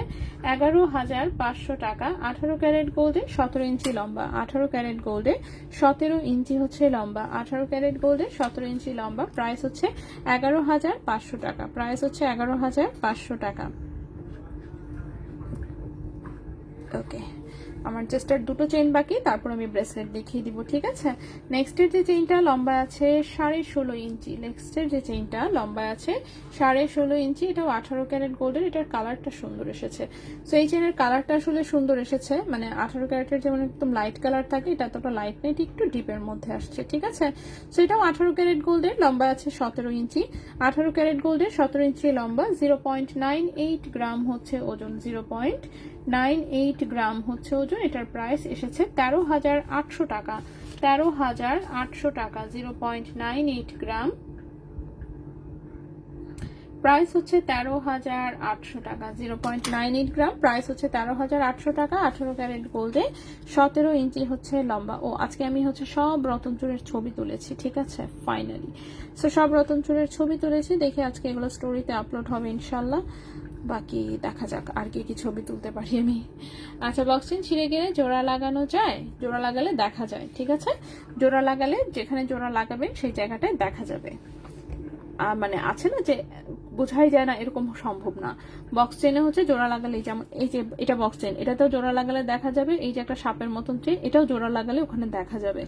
11,500 টাকা। 18 ক্যারেট গোল্ডে 17 ইঞ্চি লম্বা, 18 ক্যারেট গোল্ডে 17 ইঞ্চি হচ্ছে লম্বা, 18 ক্যারেট গোল্ডে 17 ইঞ্চি লম্বা, প্রাইস হচ্ছে 11,500 টাকা। প্রাইস হচ্ছে 11,500 টাকা। ওকে, আমার জাস্ট আর দুটো চেইন বাকি, তারপর আমি ব্রেসলেট দেখিয়ে দিব, ঠিক আছে? নেক্সটের যে চেইনটা লম্বা আছে 16.5 ইঞ্চি, নেক্সটের যে চেইনটা লম্বা আছে 16.5 ইঞ্চি, এটাও 18 ক্যারেট গোল্ডের। এটার কালারটা সুন্দর এসেছে। সো এই চেইনের কালারটা আসলে সুন্দর এসেছে, মানে 18 ক্যারেটের যেমন একদম লাইট কালার থাকে, এটা এতটা লাইট নেই, একটু ডিপের মধ্যে আসছে, ঠিক আছে? সো এটাও 18 ক্যারেট গোল্ডের, লম্বা আছে 17 ইঞ্চি, 18 ক্যারেট গোল্ডের 17 ইঞ্চি লম্বা, 0.98 গ্রাম হচ্ছে ওজন, 0.98 গ্রাম হচ্ছে ওজন। এটার প্রাইস এসেছে 13,800 টাকা। 13,800 টাকা, 0.98 গ্রাম, প্রাইস হচ্ছে 13,800 টাকা। 0.98 গ্রাম, প্রাইস হচ্ছে 13,800 টাকা। 18 ক্যারেট গোল্ডে 17 ইঞ্চি হচ্ছে লম্বা। ও আজকে আমি হচ্ছে সব রতনচুরের ছবি তুলেছি, ঠিক আছে, ফাইনালি। সো সব রতনচুরের ছবি তুলেছি, দেখে আজকে এগুলো স্টোরিতে আপলোড হবে ইনশাল্লাহ। বাকি দেখা যাক আর কি ছবি তুলতে পারি আমি। আচ্ছা, বক্স চেন ছিঁড়ে গেলে জোড়া লাগানো যায়? জোড়া লাগালে দেখা যায়, ঠিক আছে। জোড়া লাগালে যেখানে জোড়া লাগাবেন সেই জায়গাটায় দেখা যাবে। মানে আছে না যে বোঝাই যায় না, এরকম সম্ভব না। বক্স চেনে হচ্ছে জোড়া লাগালে, যেমন এই যে এটা বক্স চেন, এটাতেও জোড়া লাগালে দেখা যাবে। এই যে একটা সাপের মতন চেন, এটাও জোড়া লাগালে ওখানে দেখা যাবে,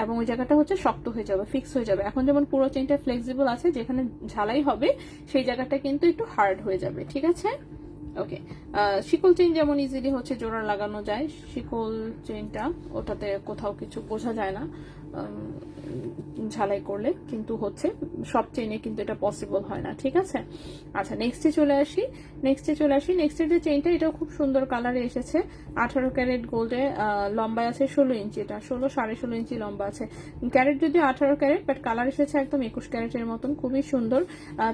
এবং ওই জায়গাটা হচ্ছে শক্ত হয়ে যাবে, ফিক্স হয়ে যাবে। এখন যেমন পুরো চেনটা ফ্লেক্সিবল আছে, যেখানে ঝালাই হবে সেই জায়গাটা কিন্তু একটু হার্ড হয়ে যাবে, ঠিক আছে। ওকে, শিকল চেইন যেমন ইজিলি হচ্ছে জোড়া লাগানো যায়, শিকল চেইনটা ওটাতে কোথাও কিছু বোঝা যায় না ঝালাই করলে, কিন্তু হচ্ছে সব চেইনে কিন্তু এটা পসিবল হয় না, ঠিক আছে। আচ্ছা, নেক্সটে চলে আসি। নেক্সটের যে চেইনটা, এটাও খুব সুন্দর কালারে এসেছে। 18 ক্যারেট গোল্ডে, লম্বায় আছে 16 ইঞ্চি, এটা 16.5 ইঞ্চি লম্বা আছে। ক্যারেট যদি 18 ক্যারেট, বাট কালার এসেছে একদম 21 ক্যারেটের মতন, খুবই সুন্দর।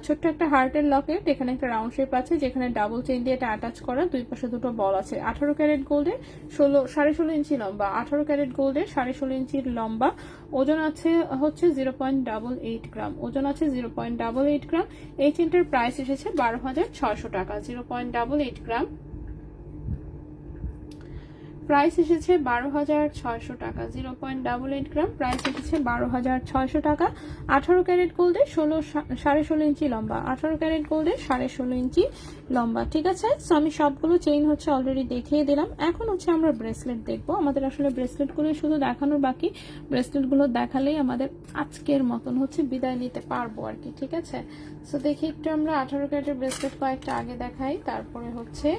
ছোট্ট একটা হার্টের লকেট, এখানে একটা রাউন্ড শেপ আছে, যেখানে ডাবল চেইন দিয়ে এটা অ্যাটাচ করা, দুই পাশে দুটো বল আছে। 18 ক্যারেট গোল্ডে 16.5 ইঞ্চি লম্বা। 18 ক্যারেট গোল্ডে 16.5 ইঞ্চির লম্বা। ওজন আছে হচ্ছে 0.88 গ্রাম। ওজন আছে 0.88 গ্রাম। এই চেনটার প্রাইস এসেছে 12,600 টাকা। 0.88 গ্রাম, প্রাইস এসেছে 12,600 টাকা। 0.88 গ্রাম, প্রাইস এসেছে 12,600 টাকা। 18 ক্যারেট গোল্ডে 16.5 ইঞ্চি লম্বা। 18 ক্যারেট গোল্ডে 16.5 ইঞ্চি লম্বা, ঠিক আছে। সো আমি সবগুলো চেইন হচ্ছে অলরেডি দেখিয়ে দিলাম। এখন হচ্ছে আমরা ব্রেসলেট দেখবো। আমাদের আসলে ব্রেসলেটগুলো শুধু দেখানোর বাকি, ব্রেসলেটগুলো দেখালেই আমাদের আজকের মতন হচ্ছে বিদায় নিতে পারবো আর কি, ঠিক আছে। সো দেখি একটু আমরা 18 ক্যারেটের ব্রেসলেট কয়েকটা আগে দেখাই, তারপরে হচ্ছে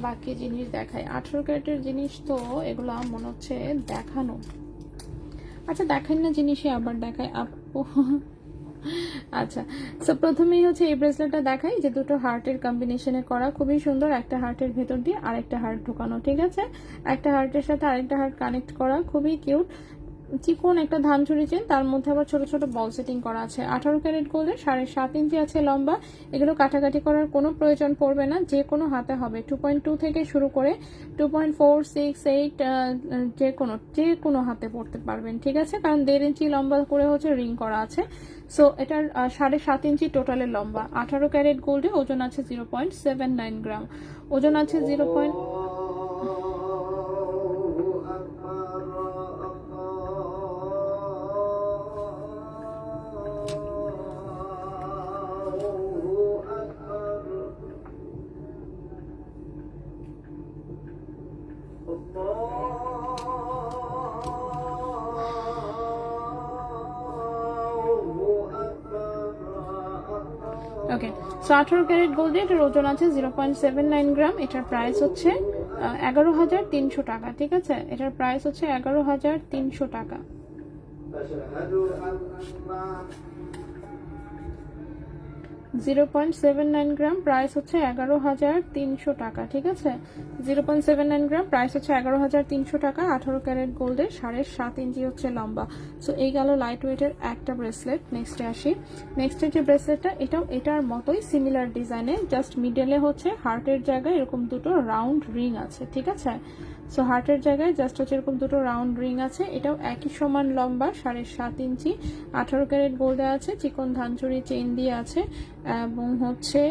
বাকি জিনিস দেখাই। 18 ক্যারেটের জিনিস তো এগুলো মনে হচ্ছে দেখানো। আচ্ছা, দেখাই না জিনিসই আবার দেখাই আপু। আচ্ছা, সো প্রথমেই হচ্ছে এই ব্রেসলেটটা দেখাই, যে দুটো হার্টের কম্বিনেশনে করা, খুবই সুন্দর। একটা হার্টের ভেতর দিয়ে আরেকটা হার্ট ঢোকানো, ঠিক আছে। একটা হার্টের সাথে আরেকটা হার্ট কানেক্ট করা, খুবই কিউট। চিকন একটা ধান চুরি চেন, তার মধ্যে আবার ছোট ছোট বল সেটিং করা আছে। 18 ক্যারেট গোল্ডে 7.5 ইঞ্চি আছে লম্বা। এগুলো কাটাকাটি করার কোনো প্রয়োজন পড়বে না, যে কোনো হাতে হবে। 2.2 থেকে শুরু করে 2.4, 6, 8 যে কোনো হাতে পড়তে পারবেন, ঠিক আছে। কারণ 1.5 ইঞ্চি লম্বা করে হচ্ছে রিং করা আছে। সো এটার 7.5 ইঞ্চি টোটালের লম্বা। 18 ক্যারেট গোল্ডে ওজন আছে 0.79 গ্রাম। ওজন আছে 0. ওকে, সো 18 ক্যারেট গোল্ডে এটার ওজন আছে 0.79 গ্রাম। এটার প্রাইস হচ্ছে 11,300 টাকা, ঠিক আছে। এটার প্রাইস হচ্ছে 11,300 টাকা। 0.79 গ্রাম, প্রাইস হচ্ছে 11,300 টাকা, ঠিক আছে। 0.79 গ্রাম, প্রাইস হচ্ছে 11,300 টাকা। 18 ক্যারেট গোল্ডে 7.5 ইঞ্চি হচ্ছে লম্বা। সো এই গেল লাইট ওয়েটের একটা ব্রেসলেট। নেক্সটে আসি। নেক্সটের যে ব্রেসলেটটা, এটাও এটার মতোই সিমিলার ডিজাইনে, জাস্ট মিডলে হচ্ছে হার্টের জায়গায় এরকম দুটো রাউন্ড রিং আছে, ঠিক আছে। সো হার্টের জায়গায় জাস্ট হচ্ছে এরকম দুটো রাউন্ড রিং আছে। এটাও একই সমান লম্বা, 7.5 ইঞ্চি। 18 ক্যারেট গোল্ডে আছে, চিকন ধানচুরি চেইন দিয়ে আছে, এবং হচ্ছে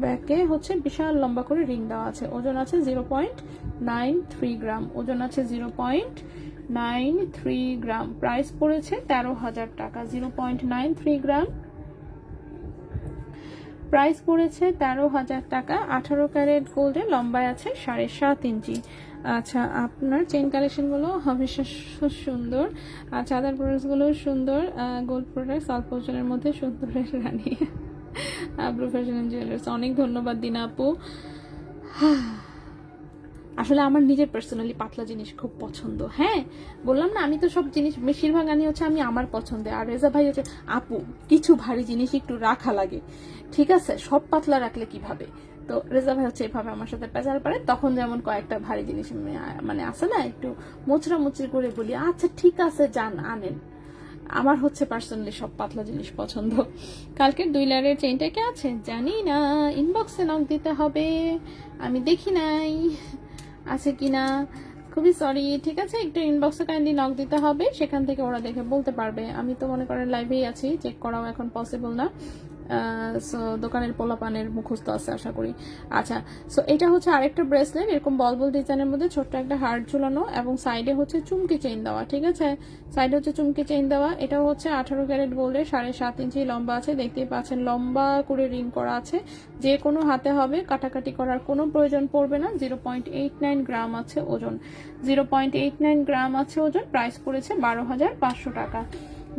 ব্যাকে হচ্ছে বিশাল লম্বা করে রিং দেওয়া আছে। ওজন আছে 0.93 গ্রাম। ওজন আছে 0.93 গ্রাম। প্রাইস পড়েছে 13,000 টাকা। 0.93 গ্রাম, প্রাইস পড়েছে 13,000 টাকা। 18 ক্যারেট গোল্ডে লম্বায় আছে 7.5 ইঞ্চি। আচ্ছা, আপনার চেইন কালেকশনগুলো অবিশ্বাস্য সুন্দর, আর চাঁদার প্রোডাক্টসগুলো সুন্দর। গোল্ড প্রোডাক্টস অল্প ওজনের মধ্যে সুন্দরের রানী। আব্রু ফ্যাশন এন্ড জুয়েলার্স, অনেক ধন্যবাদ দিনা আপু। আসলে আমার নিজের পার্সোনালি পাতলা জিনিস খুব পছন্দ। হ্যাঁ, বললাম না, আমি তো সব জিনিস বেশিরভাগ আনি হচ্ছে আমি আমার পছন্দে। আর রেজা ভাই হচ্ছে আপু কিছু ভারী জিনিস একটু রাখা লাগে, ঠিক আছে, সব পাতলা রাখলে কিভাবে। তো রেজা ভাই হচ্ছে এভাবে আমার সাথে পেঁচাল পারে। তখন যেমন কয়েকটা ভারী জিনিস মানে আসে না, একটু মোচড়া মুচড়ি করে বলি আচ্ছা ঠিক আছে যান আনেন। আমার হচ্ছে পার্সোনালি সব পাতলা জিনিস পছন্দ। কালকের 2 লেয়ারের চেইনটা কে আছে জানি না, ইনবক্সে নক দিতে হবে, আমি দেখি নাই আছে কিনা, খুবই সরি। ঠিক আছে, একটু ইনবক্সে কাইন্ডলি নক দিতে হবে, সেখান থেকে ওরা দেখে বলতে পারবে। আমি তো মনে করেন লাইভেই আছি, চেক করাও এখন পসিবল না। সো দোকানের পোলাপানের মুখস্থ আছে আশা করি। আচ্ছা, সো এটা হচ্ছে আরেকটা ব্রেসলেট, এরকম বল বল ডিজাইনের মধ্যে ছোট্ট একটা হার্ট ঝুলানো এবং সাইডে হচ্ছে চুমকি চেইন দেওয়া। ঠিক আছে, সাইডে হচ্ছে চুমকি চেইন দেওয়া। এটা হচ্ছে 18 ক্যারেট গোল্ডের, 7.5 ইঞ্চি লম্বা আছে, দেখতেই পাচ্ছেন লম্বা করে রিং করা আছে। যে কোনো হাতে হবে, কাটাকাটি করার কোনো প্রয়োজন পড়বে না। 0.89 গ্রাম আছে ওজন, 0.89 গ্রাম আছে ওজন। প্রাইস পড়েছে 12,500 টাকা।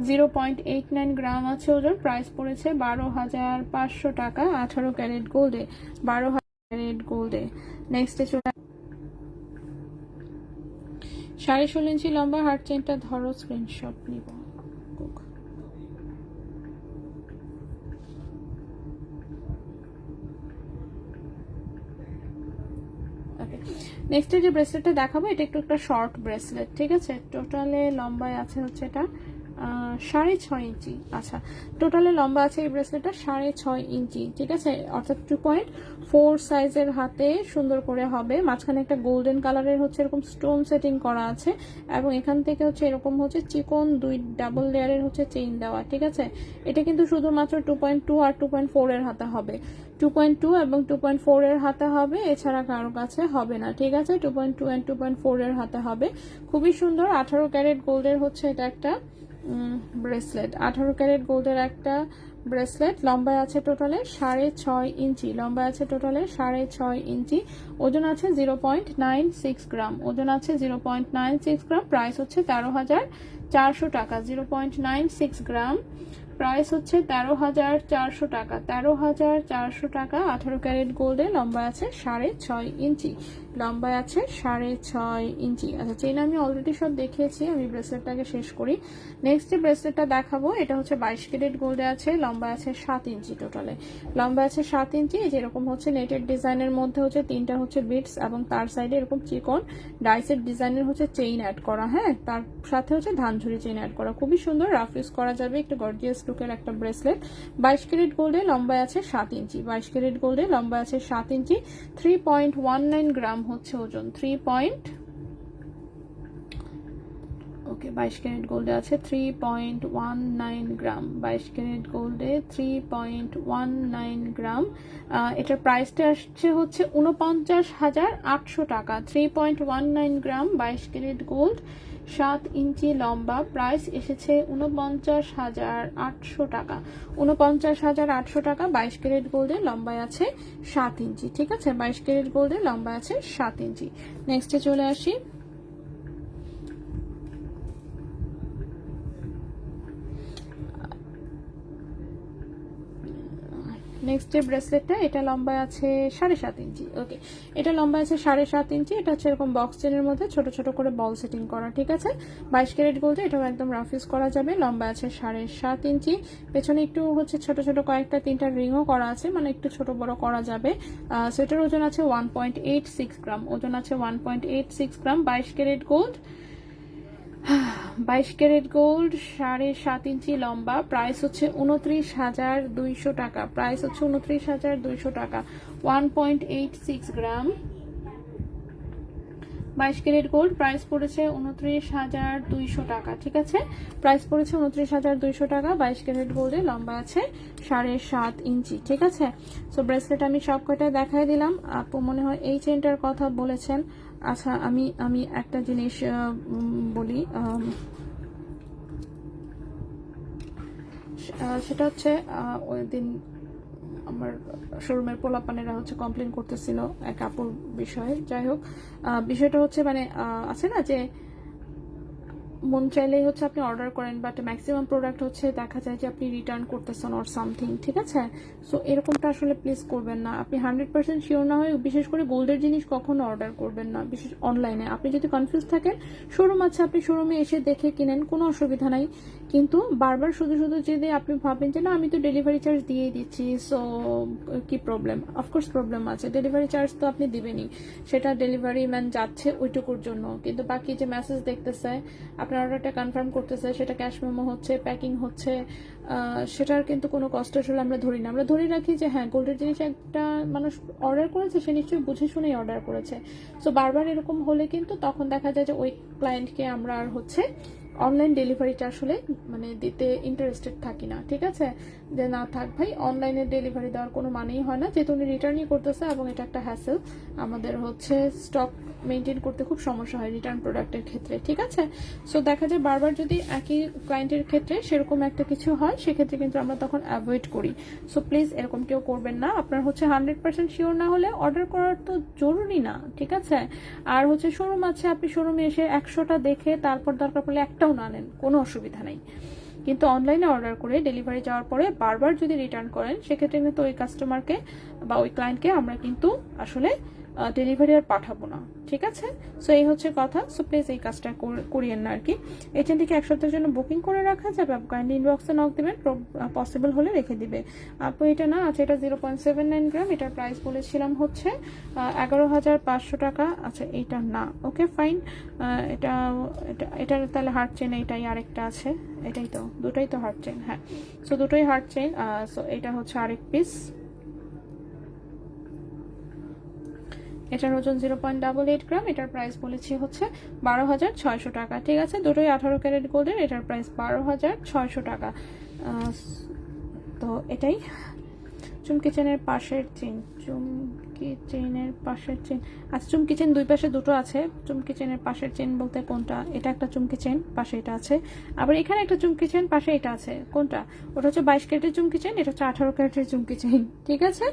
0.89 গ্রাম আছে ওজন, প্রাইস পড়েছে 12,500 টাকা। 18 ক্যারেট গোল্ডে, 12,000 ক্যারেট গোল্ডে। নেক্সটে চলে 16.5 ইঞ্চি লম্বা হার্ট চেনটা ধরো, স্ক্রিনশট নিব। নেক্সট যে ব্রেসলেটটা দেখাবো, এটা একটু একটা শর্ট ব্রেসলেট। ঠিক আছে, টোটালে লম্বায় আছে হচ্ছে এটা 6.5 ইঞ্চি। আচ্ছা, টোটালে লম্বা আছে এই ব্রেসলেটটা 6.5 ইঞ্চি। ঠিক আছে, অর্থাৎ 2.4 সাইজের হাতে সুন্দর করে হবে। মাঝখানে একটা গোল্ডেন কালারের হচ্ছে এরকম স্টোন সেটিং করা আছে এবং এখান থেকে হচ্ছে এরকম হচ্ছে চিকন 2 ডাবল লেয়ারের হচ্ছে চেইন দেওয়া। ঠিক আছে, এটা কিন্তু শুধুমাত্র 2.2 আর 2.4 এর হাতে হবে। 2.2 এবং 2.4 এর হাতে হবে, এছাড়া কারো কাছে হবে না। ঠিক আছে, 2.2 and 2.4 এর হাতে হবে। খুবই সুন্দর 18 ক্যারেট গোল্ডের হচ্ছে এটা একটা ব্রেসলেট। 18 ক্যারেট গোল্ডের একটা ব্রেসলেট, লম্বায় আছে টোটালে 6.5 ইঞ্চি। লম্বায় আছে টোটালে 6.5 ইঞ্চি। ওজন আছে 0.96 গ্রাম। ওজন আছে 0.96 গ্রাম। প্রাইস হচ্ছে 13,400 টাকা। 0.96 গ্রাম, প্রাইস হচ্ছে 13,400 টাকা। 13,400 টাকা। 18 ক্যারেট গোল্ডে, লম্বা আছে 6.5 ইঞ্চি। লম্বায় আছে 6.5 ইঞ্চি। আচ্ছা, চেইন আমি অলরেডি সব দেখিয়েছি, আমি ব্রেসলেটটাকে শেষ করি। নেক্সট যে ব্রেসলেটটা দেখাবো, এটা হচ্ছে 22 ক্যারেট গোল্ডে আছে, লম্বা আছে 7 ইঞ্চি। টোটালে লম্বা আছে 7 ইঞ্চি। যেরকম হচ্ছে নেটের ডিজাইনের মধ্যে হচ্ছে 3টা হচ্ছে বিটস এবং তার সাইডে এরকম চিকন ডাইসের ডিজাইনের হচ্ছে চেইন অ্যাড করা। হ্যাঁ, তার সাথে হচ্ছে ধানঝুরি চেইন অ্যাড করা। খুবই সুন্দর, রাফ ইউজ করা যাবে, একটু গর্জিয়াস লুকের একটা ব্রেসলেট। 22 ক্যারেট গোল্ডে, লম্বায় আছে 7 ইঞ্চি। 22 ক্যারেট গোল্ডে, লম্বা আছে 7 ইঞ্চি। 3.19 গ্রাম হচ্ছে ওজন। 22 ক্যারেট গোল্ডে আছে 3.19 গ্রাম। 22 ক্যারেট গোল্ডে 3.19 গ্রাম। এটার প্রাইসটা আসছে হচ্ছে 49,800 টাকা। 3.19 গ্রাম, 22 ক্যারেট গোল্ড, 7 ইঞ্চি লম্বা। প্রাইস এসেছে 49,800 টাকা। 49,800 টাকা। 22 ক্যারেট গোল্ডে, লম্বায় আছে 7 ইঞ্চি। ঠিক আছে, 22 ক্যারেট গোল্ডে, লম্বা আছে 7 ইঞ্চি। নেক্সটে চলে আসি। নেক্সট যে ব্রেসলেটটা, এটা লম্বায় আছে 7.5 ইঞ্চি। ওকে, এটা লম্বায় আছে 7.5 ইঞ্চি। এটা হচ্ছে এরকম বক্স চেনের মধ্যে ছোট ছোট করে বল সেটিং করা। ঠিক আছে, 22 ক্যারেট গোল্ডে, এটাও একদম রাফ ইউজ করা যাবে। লম্বা আছে 7.5 ইঞ্চি। পেছনে একটু হচ্ছে ছোট ছোট কয়েকটা 3টা রিংও করা আছে, মানে একটু ছোট বড় করা যাবে। সেটার ওজন আছে 1.86 গ্রাম। ওজন আছে 1.86 গ্রাম। 22 ক্যারেট গোল্ড, 22 ক্যারেট গোল্ড, 7.5 ইঞ্চি লম্বা। প্রাইস হচ্ছে 29,200 টাকা। প্রাইস হচ্ছে 29,200 টাকা। 1.86 গ্রাম, 22 ক্যারেট গোল্ড। প্রাইস পড়েছে 29,200 টাকা। ঠিক আছে, প্রাইস পড়েছে 29,200 টাকা। 22 ক্যারেট গোল্ডে, লম্বা আছে 7.5 ইঞ্চি। ঠিক আছে, সো ব্রেসলেট আমি সব কয়টা দেখাই দিলাম। আপু মনে হয় এই চেনটার কথা বলেছেন। আচ্ছা, আমি একটা জিনিস বলি, সেটা হচ্ছে ওই দিন আমার শোরুমের পোলাপানেরা হচ্ছে কমপ্লেন করতেছিল এক আপুর বিষয়ে। যাই হোক, বিষয়টা হচ্ছে মানে আছে না যে মন চাইলেই হচ্ছে আপনি অর্ডার করেন, বাট ম্যাক্সিমাম প্রোডাক্ট হচ্ছে দেখা যায় যে আপনি রিটার্ন করতেছেন অর সামথিং। ঠিক আছে, সো এরকমটা আসলে প্লিজ করবেন না। আপনি 100% শিওর না হয়ে বিশেষ করে গোল্ডের জিনিস কখনো অর্ডার করবেন না, বিশেষ অনলাইনে। আপনি যদি কনফিউজ থাকেন, শোরুম আছে, আপনি শোরুমে এসে দেখে কিনেন, কোনো অসুবিধা নাই। কিন্তু বারবার শুধু শুধু যদি আপনি ভাবেন যে না আমি তো ডেলিভারি চার্জ দিয়েই দিচ্ছি, সো কি প্রবলেম? অফকোর্স প্রবলেম আছে, ডেলিভারি চার্জ তো আপনি দিবেনই, সেটা ডেলিভারি ম্যান যাচ্ছে ওইটুকুর জন্য। কিন্তু বাকি যে মেসেজ দেখতেছে, আপনার অর্ডারটা কনফার্ম করতেছে, সেটা ক্যাশ মেমো হচ্ছে, প্যাকিং হচ্ছে, সেটার কিন্তু কোনো কষ্ট আসলে আমরা ধরি না। আমরা ধরে রাখি যে হ্যাঁ গোল্ডের জিনিস একটা মানুষ অর্ডার করেছে, সে নিশ্চয়ই বুঝে শুনেই অর্ডার করেছে। সো বারবার এরকম হলে কিন্তু তখন দেখা যায় যে ওই ক্লায়েন্টকে আমরা আর হচ্ছে অনলাইন ডেলিভারিটা আসলে মানে দিতে ইন্টারেস্টেড থাকি না। ঠিক আছে, যে না থাক ভাই, অনলাইনে ডেলিভারি দেওয়ার কোনো মানেই হয় না, যেহেতু উনি রিটার্নই করতেছে এবং এটা একটা হ্যাসেল, আমাদের হচ্ছে স্টক মেনটেন করতে খুব সমস্যা হয় রিটার্ন প্রোডাক্টের ক্ষেত্রে। ঠিক আছে, সো দেখা যায় বারবার যদি একই ক্লায়েন্টের ক্ষেত্রে সেরকম একটা কিছু হয়, সেক্ষেত্রে কিন্তু আমরা তখন অ্যাভয়েড করি। সো প্লিজ এরকম কেউ করবেন না। আপনার হচ্ছে 100% শিওর না হলে অর্ডার করার তো জরুরি না। ঠিক আছে, আর হচ্ছে শোরুম আছে, আপনি শোরুমে এসে 100টা দেখে তারপর দরকার পড়লে একটাও না নেন, কোনো অসুবিধা নেই। কিন্তু অনলাইনে অর্ডার করে ডেলিভারি যাওয়ার পরে বারবার যদি রিটার্ন করেন, সেক্ষেত্রে কিন্তু ওই কাস্টমারকে বা ওই ক্লায়েন্টকে আমরা কিন্তু আসলে ডেলিভারি আর পাঠাবো না। ঠিক আছে, সো এই হচ্ছে কথা। সো প্লিজ এই কাজটা করিয়েন না আর কি। এখান থেকে 1 সপ্তাহের জন্য বুকিং করে রাখা যাবে। কাইন্ডলি ইনবক্সে নক দেবেন, পসিবল হলে রেখে দিবে আপু। এটা না আচ্ছা, এটা 0.79 গ্রাম, এটার প্রাইস বলেছিলাম হচ্ছে 11,500 টাকা। আচ্ছা এইটা না, ওকে ফাইন। এটা এটার তাহলে হার্ট চেন, এইটাই আরেকটা আছে, এটাই তো, দুটোই তো হার্ট চেন। হ্যাঁ, সো দুটোই হার্ট চেন। সো এটা হচ্ছে আরেক পিস, এটার ওজন 0.88 গ্রাম, এটার প্রাইস বলেছি হচ্ছে 12,600 টাকা। ঠিক আছে, দুটোই 18 ক্যারেট গোল্ডের, এটার প্রাইস 12,600 টাকা। তো এটাই চুমকি চেনের পাশের চেন, চুমকি চেনের পাশের চেন। আচ্ছা, চুমকি চেন দুই পাশে দুটো আছে। চুমকি চেনের পাশের চেন বলতে কোনটা? এটা একটা চুমকি চেন, পাশে এটা আছে। আবার এখানে একটা চুমকি চেন, পাশে এটা আছে। কোনটা? ওটা হচ্ছে 22 ক্যারেটের চুমকি চেন, এটা হচ্ছে 18 ক্যারেটের চুমকি চেন। ঠিক আছে,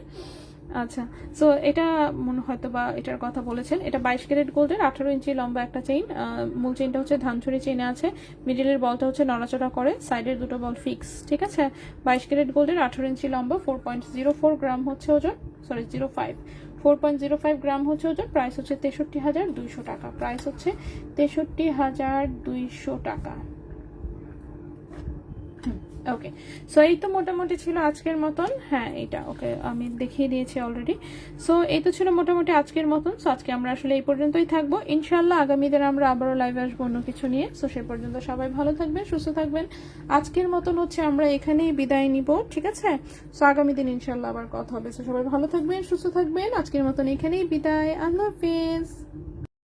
আচ্ছা। সো এটা মনে হয়তো বা এটার কথা বলেছেন। এটা 22 ক্যারেট গোল্ডের, 18 ইঞ্চি লম্বা একটা চেইন। মূল চেইনটা হচ্ছে ধানছড়ি চেইনে আছে, মিডিলের বলটা হচ্ছে নড়াচড়া করে, সাইডের দুটো বল ফিক্স। ঠিক আছে, 22 ক্যারেট গোল্ডের, 18 ইঞ্চি লম্বা, 4.04 গ্রাম হচ্ছে ওজন, সরি 4.05 গ্রাম হচ্ছে ওজন। প্রাইস হচ্ছে 63,200 টাকা। প্রাইস হচ্ছে 63,200 টাকা। ওকে, সো এই তো মোটামুটি ছিল আজকের মতন। হ্যাঁ এটা ওকে, আমি দেখিয়ে দিয়েছি অলরেডি। সো এই তো ছিল মোটামুটি আজকের মতন। সো আজকে আমরা আসলে এই পর্যন্তই থাকবো। ইনশাল্লাহ আগামী দিন আমরা আবারও লাইভে আসবো অন্য কিছু নিয়ে। সো সে পর্যন্ত সবাই ভালো থাকবেন, সুস্থ থাকবেন। আজকের মতন হচ্ছে আমরা এখানেই বিদায় নিব। ঠিক আছে, সো আগামী দিন ইনশাল্লাহ আবার কথা হবে। সো সবাই ভালো থাকবেন, সুস্থ থাকবেন। আজকের মতন এখানেই বিদায়। আল্লাহ হাফেজ।